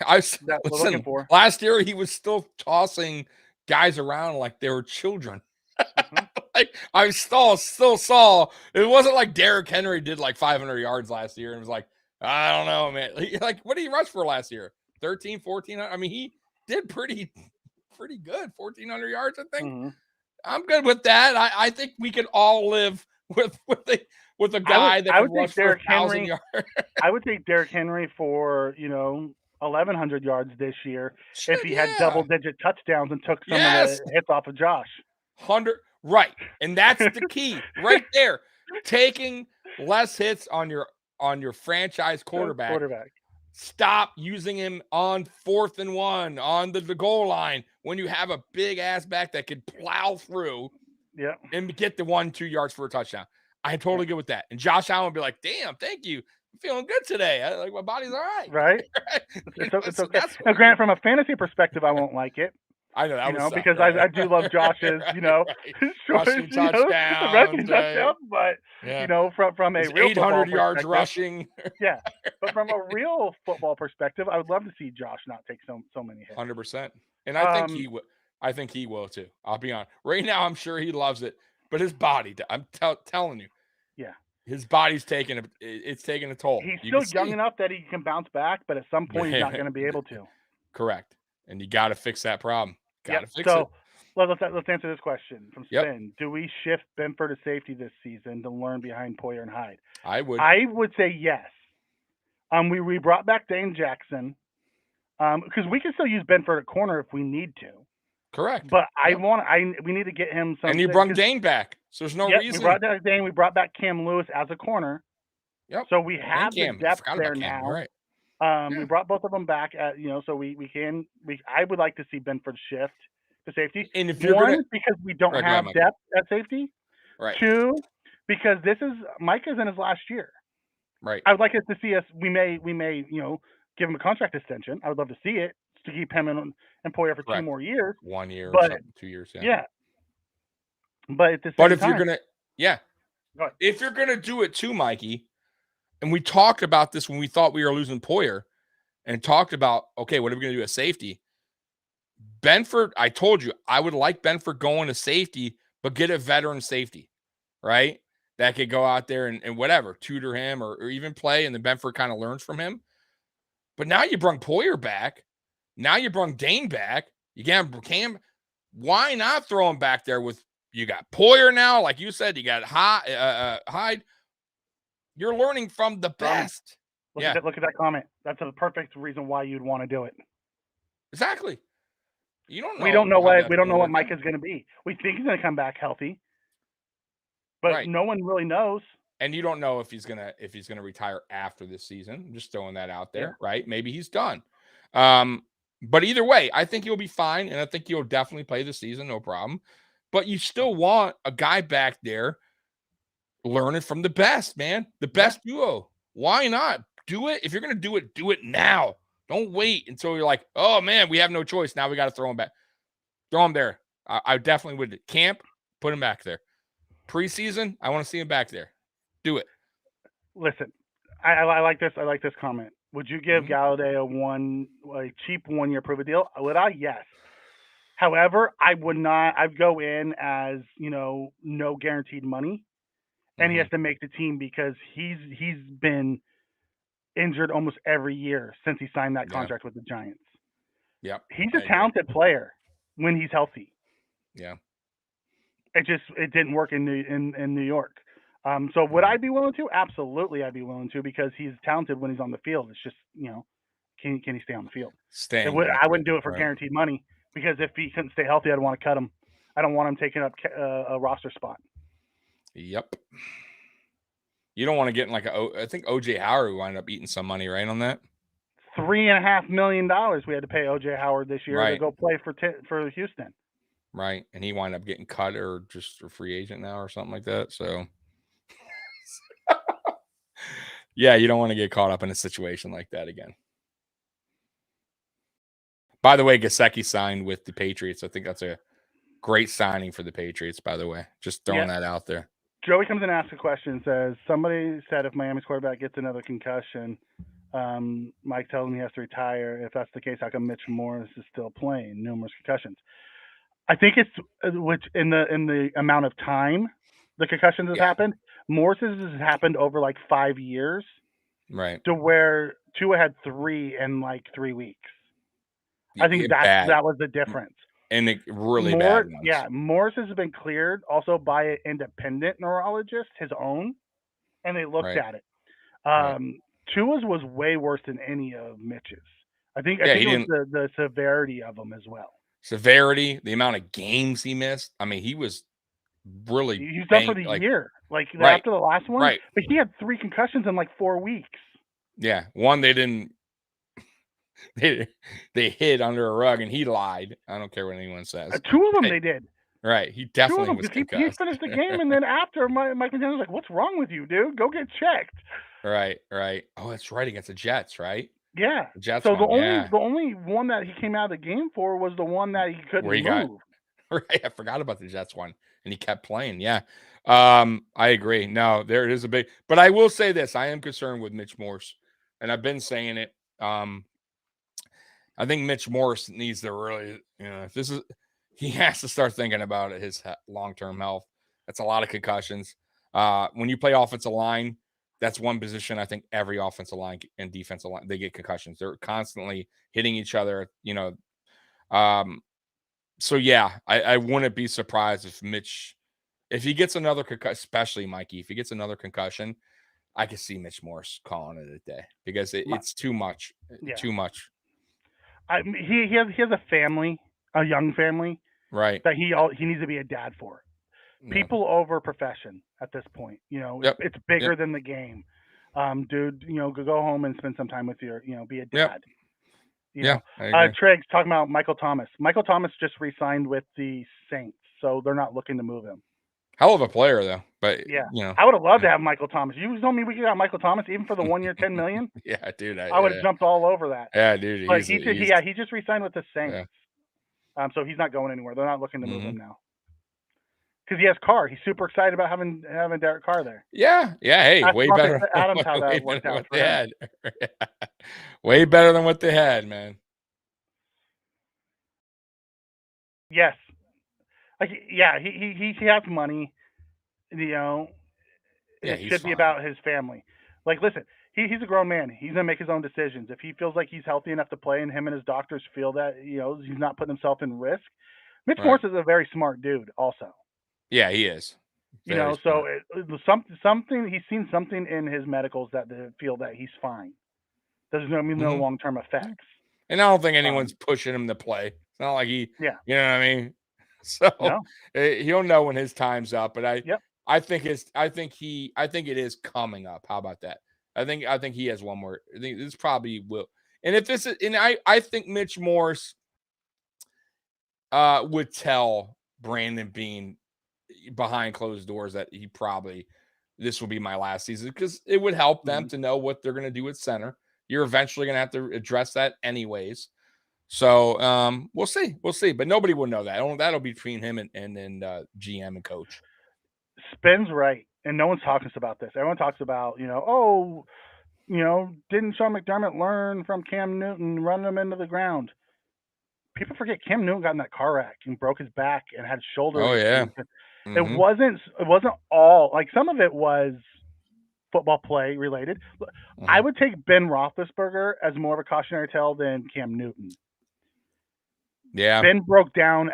Listen, last year he was still tossing guys around like they were children. Mhm. Like I still saw it wasn't like Derrick Henry did like 500 yards last year and was like, I don't know, man. Like, what did he rush for last year? 13, 14? I mean, he did pretty good. 1,400 yards, I think. Mhm. I'm good with that. I think we can all live with a guy that I can would take rush for Derrick 1,000 Henry. yards. I would take Derrick Henry for 1,100 yards this year if Shit, he had yeah. double-digit touchdowns and took some of Yes. the hits off of Josh. 100. Right. And that's the key right there. Taking less hits on your franchise quarterback. Stop using him on 4th and 1 on the goal line when you have a big ass back that could plow through and get the 1-2 yards for a touchdown. I totally good with that. And Josh Allen would be like, damn, thank you. I'm feeling good today. Like my body's all right. Right? It's okay. Now, granted, from a fantasy perspective, I won't like it. I know that was because right. I do love Josh's, rushing touchdowns, rushing touchdowns, but from a his real 800 football yards perspective, rushing. Yeah, but from a real football perspective, I would love to see Josh not take so many hits. 100%, and I think he would. I think he will too. I'll be honest. Right now, I'm sure he loves it, but his body, I'm telling you, his body's taking a toll. He's still young enough that he can bounce back, but at some point he's not going to be able to. Correct, and you got to fix that problem. Got to fix it. So let's answer this question from Spin. Yep. Do we shift Benford to safety this season to learn behind Poyer and Hyde? I would say yes. We brought back Dane Jackson because we can still use Benford at corner if we need to. Correct. But we need to get him some. And you brought Dane back, so there's no reason. We brought back Dane. We brought back Cam Lewis as a corner. Yep. So we have the depth there now. Right. We brought both of them back so I would like to see Benford shift to safety. And if you're because we don't have depth at safety. Right. 2, because Micah's in his last year. Right. I would like us to see us. We may give him a contract extension. I would love to see it to keep him and Poyer for 2 more years. 1 year or something, 2 years. Yeah. But at the same time, if you're gonna do it too, Mikey, and we talked about this when we thought we were losing Poyer, and talked about what are we gonna do at safety? Benford, I told you I would like Benford going to safety, but get a veteran safety, right? That could go out there and whatever, tutor him or even play, and then Benford kind of learns from him. But now you bring Poyer back. Now you bring Dane back. You got Cam. Why not throw him back there with you got Poyer now? Like you said, you got Hyde. You're learning from the best. Look at that comment. That's a perfect reason why you'd want to do it. Exactly. You don't know. We don't know what Mike is going to be. We think he's going to come back healthy, but no one really knows. And you don't know if he's gonna retire after this season. I'm just throwing that out there, right? Maybe he's done. But either way, I think he'll be fine, and I think he'll definitely play the season, no problem. But you still want a guy back there learning from the best, man. The best duo. Why not? Do it. If you're gonna do it now. Don't wait until you're like, oh man, we have no choice. Now we got to throw him back. Throw him there. I definitely would. Camp, put him back there. Preseason, I want to see him back there. Do it. Listen, I like this. I like this comment. Would you give Galladay a cheap 1-year prove-it deal? Would I? Yes. However, I would not. I'd go in as no guaranteed money, and he has to make the team because he's been injured almost every year since he signed that contract with the Giants. Yep. He's a talented player when he's healthy. Yeah. It didn't work in New York. So would I be willing to? Absolutely, I'd be willing to because he's talented when he's on the field. It's just can he stay on the field? I wouldn't do it for guaranteed money because if he couldn't stay healthy, I'd want to cut him. I don't want him taking up a roster spot. Yep. You don't want to get in I think OJ Howard wound up eating some money, right, on that? $3.5 million we had to pay OJ Howard this year to go play for Houston. Right, and he wound up getting cut or just a free agent now or something like that. So, yeah, you don't want to get caught up in a situation like that again. By the way, Gesicki signed with the Patriots. I think that's a great signing for the Patriots, by the way. Just throwing that out there. Joey comes in and asks a question and says, somebody said if Miami's quarterback gets another concussion, Mike tells him he has to retire. If that's the case, how come Mitch Morris is still playing? Numerous concussions. I think it's which in the amount of time the concussions has happened. Morris's has happened over like 5 years, right? to where Tua had 3 in like 3 weeks. I think Bad, that was the difference. and really bad ones. Yeah, Morris's has been cleared also by an independent neurologist, his own, and they looked Right. at it. Right. Tua's was way worse than any of Mitch's. I think Yeah, he it was didn't the severity of them as well. severity, the amount of games he missed. I mean, he was really He's done for banged, the like year, like right, after the last one, right. but he had 3 concussions in like 4 weeks. Yeah, one they didn't they hid under a rug, and he lied. I don't care what anyone says. 2 of them Hey, they did. right, he 2 of definitely them was because he concussed. finished the game, and then after Mike McDaniel was like, "What's wrong with you, dude? Go get checked." Right, right. Oh, that's right, against the Jets, right? Yeah. The Jets So the one, only yeah, the only one that he came out of the game for was the one that he where couldn't he got move. right. I forgot about the Jets one, and he kept playing. Yeah, I agree. No, there it is a big. But I will say this: I am concerned with Mitch Morse, and I've been saying it. I think Mitch Morse needs to really, if this is, he has to start thinking about his long-term health. That's a lot of concussions. When you play offensive line, that's one position I think every offensive line and defensive line, they get concussions. They're constantly hitting each other, So yeah, I wouldn't be surprised if he gets another concussion, especially Mikey, if he gets another concussion, I could see Mitch Morse calling it a day because it's too much, Yeah. too much. He has a family, a young family Right. that he needs to be a dad for. Yeah. People over profession at this point. Yep. It's bigger Yep. than the game. Dude, go home and spend some time with your, be a Yep. dad. Yeah, I agree. Triggs talking about Michael Thomas. Michael Thomas just re-signed with the Saints, so they're not looking to move him. Hell of a player though, but Yeah, I would have loved yeah. to have Michael Thomas. You told me we could have Michael Thomas even for the 1 year, $10 million. Yeah, dude. I would have jumped all over that. Yeah, dude. But he just re-signed with the Saints. Yeah. So he's not going anywhere. They're not looking to move him Mhm. now because he has Carr. He's super excited about having Derek Carr there. Yeah. Hey, Ask way Marcus better. Adams how Way that better worked than out what for they him. had. Way better than what they had, man. Yes, like he has money. Yeah, It he's should be fine. about his family. Like, listen, he's a grown man. He's gonna make his own decisions. If he feels like he's healthy enough to play, and him and his doctors feel that he's not putting himself in risk. Mitch Right. Morse is a very smart dude, also. Yeah, he is. Very So smart. something he's seen something in his medicals that they feel that he's fine. There's no Mhm. long term effects. And I don't think anyone's pushing him to play. It's not like Yeah. you know what I mean? So No. he'll know when his time's up. But Yep. I think it is coming up. How about that? I think he has one more. I think this probably will. And if this is, and I think Mitch Morse would tell Brandon Bean behind closed doors that this will be my last season because it would help them to know what they're going to do at center. You're eventually going to have to address that anyways. So we'll see, but nobody will know that. That'll be between him and GM and coach. Spin's right, and no one's talking about this. Everyone talks about didn't Sean McDermott learn from Cam Newton running him into the ground? People forget Cam Newton got in that car wreck and broke his back and had shoulder Oh yeah. issues. It Mm-hmm. wasn't all, like, some of it was football play related. Mm-hmm. I would take Ben Roethlisberger as more of a cautionary tale than Cam Newton. Yeah. Ben broke down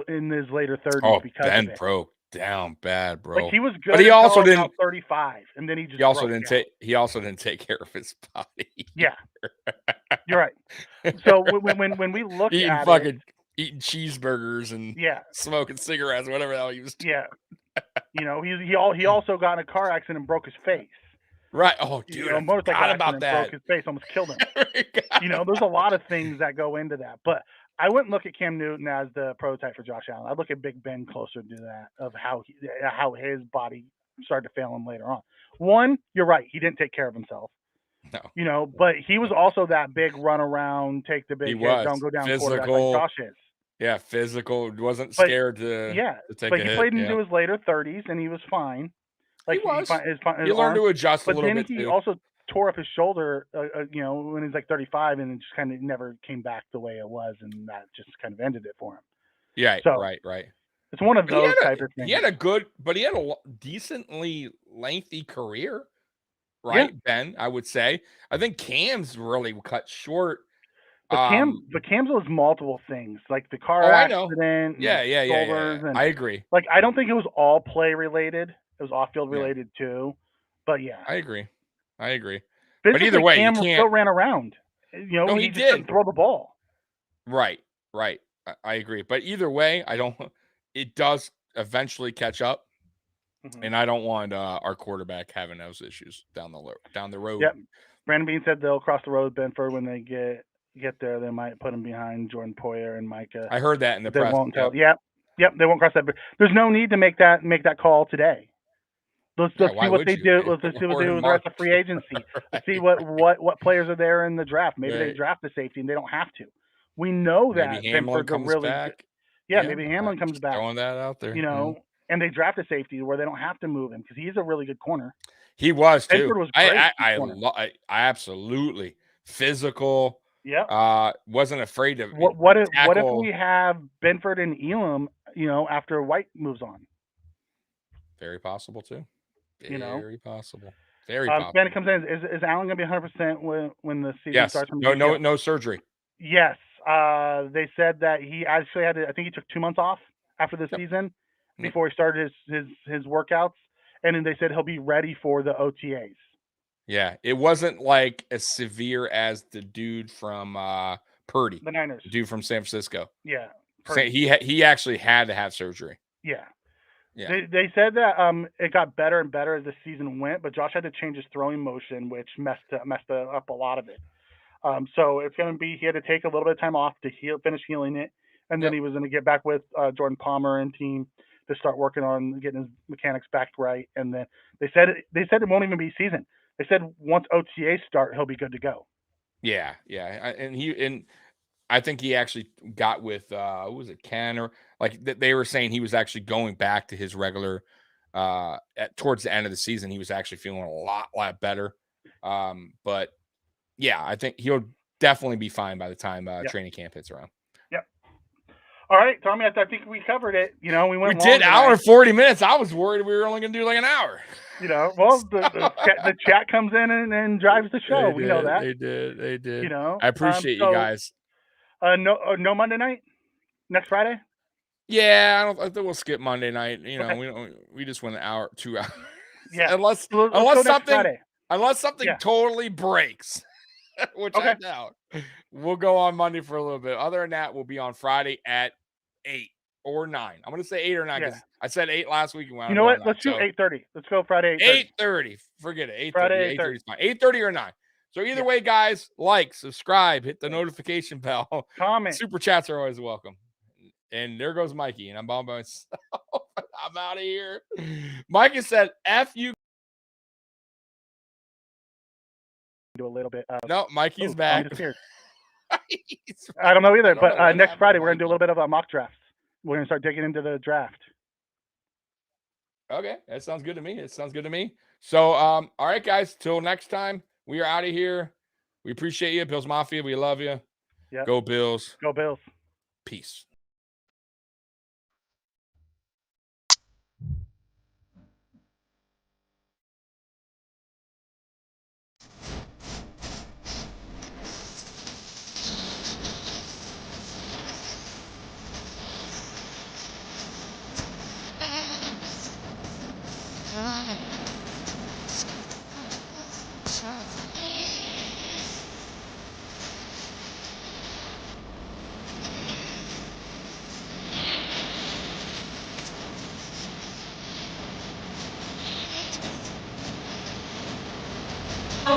in his later 30s because Ben of it. broke down bad, bro. Like, he was good, but he also didn't. About 35, and then he just. He also didn't take care of his body. Yeah, you're right. So when we look at eating cheeseburgers and smoking cigarettes, whatever the hell he was doing. Yeah, he also got in a car accident and broke his face. Right. Oh, dude, I forgot about that. Broke his face, almost killed him. There's a lot of things that go into that, but I wouldn't look at Cam Newton as the prototype for Josh Allen. I'd look at Big Ben closer to that, of how his body started to fail him later on. One, you're right, he didn't take care of himself. No. But he was also that big run around, take the big hit, don't go down quarterback like Josh is. Yeah, physical. Wasn't scared to take a hit. But he played into his later 30s, and he was fine. Like, he was. He learned to adjust a little bit. But then he also tore up his shoulder, when he was like 35, and it just kind of never came back the way it was, and that just kind of ended it for him. Yeah, So right. it's one of But those type of things. he had a decently lengthy career, Yeah. right, Ben? I would say. I think Cam's really cut short. But Cam's was multiple things, like the car I know. accident and Yeah. the shoulders, and I agree. like I don't think it was all play related. It was off field Yeah. related too. But yeah, I agree. But either physically way, you Cam still can't. ran around. No, He he just couldn't did. throw the ball. Right. I agree. But either way, I don't. It does eventually catch up, Mm-hmm. and I don't want our quarterback having those issues down the road. Yep. Brandon Bean said they'll cross the road with Benford when they get there. They might put him behind Jordan Poyer and Micah. I heard that in the They press. won't tell. Yep. They won't cross that. There's no need to make that call today. Let's see what they do. Let's see what they do with the rest of free agency. Right. Let's see what players are there in the draft. Maybe they draft the safety and they don't have to. We know that Hamlin Benford's a really back. Yeah, maybe Hamlin comes back. Throwing that out there. And they draft a safety where they don't have to move him because he's a really good corner. He was too. Benford was great. I absolutely physical. Yeah. Wasn't afraid to. What if we have Benford and Elam? After White moves on. Very possible too. Very possible. Ben comes in. Is Allen going to be 100% when the season starts? No surgery. Yes. They said that he actually had to, I think he took 2 months off after the season before he started his workouts, and then they said he'll be ready for the OTAs. Yeah, it wasn't like as severe as the dude from Purdy, the Niners, the dude from San Francisco. Yeah, he actually had to have surgery. Yeah. Yeah. They said that it got better and better as the season went, but Josh had to change his throwing motion, which messed up a lot of it. So it's going to be he had to take a little bit of time off to finish healing it, and then he was going to get back with Jordan Palmer and team to start working on getting his mechanics back right. And then they said it won't even be season. They said once OTA start, he'll be good to go. Yeah. And I think he actually got with was it Ken or like they were saying he was actually going back to his regular towards the end of the season. He was actually feeling a lot better. But yeah, I think he'll definitely be fine by the time training camp hits around. Yep. All right, Tommy, I think we covered it. We went. We did hour and 40 minutes. I was worried we were only going to do like an hour. Well, the chat comes in and drives the show. We know that. They did. I appreciate you guys. No Monday night? Next Friday? Yeah, I think we'll skip Monday night. Okay. We just went an hour, 2 hours. Yeah. Unless something totally breaks, which I doubt. We'll go on Monday for a little bit. Other than that, we'll be on Friday at 8 or 9. I'm going to say 8 or 9 because I said 8 last week. You know what? Let's do 8:30. Let's go Friday 8:30. Forget it. 8:30. Friday 8:30 is fine. 8:30 or 9. So either way, guys, like, subscribe, hit the notification bell. Comment. Super chats are always welcome. And there goes Mikey, and I'm by myself. I'm out of here. Mikey said, F you. Do a little bit of... No, Mikey's back. I don't know either, but next Friday we're going to do a little bit of a mock draft. We're going to start digging into the draft. Okay, that sounds good to me. So, all right, guys, till next time, we are out of here. We appreciate you, Bills Mafia. We love you. Yep. Go Bills. Go Bills. Peace.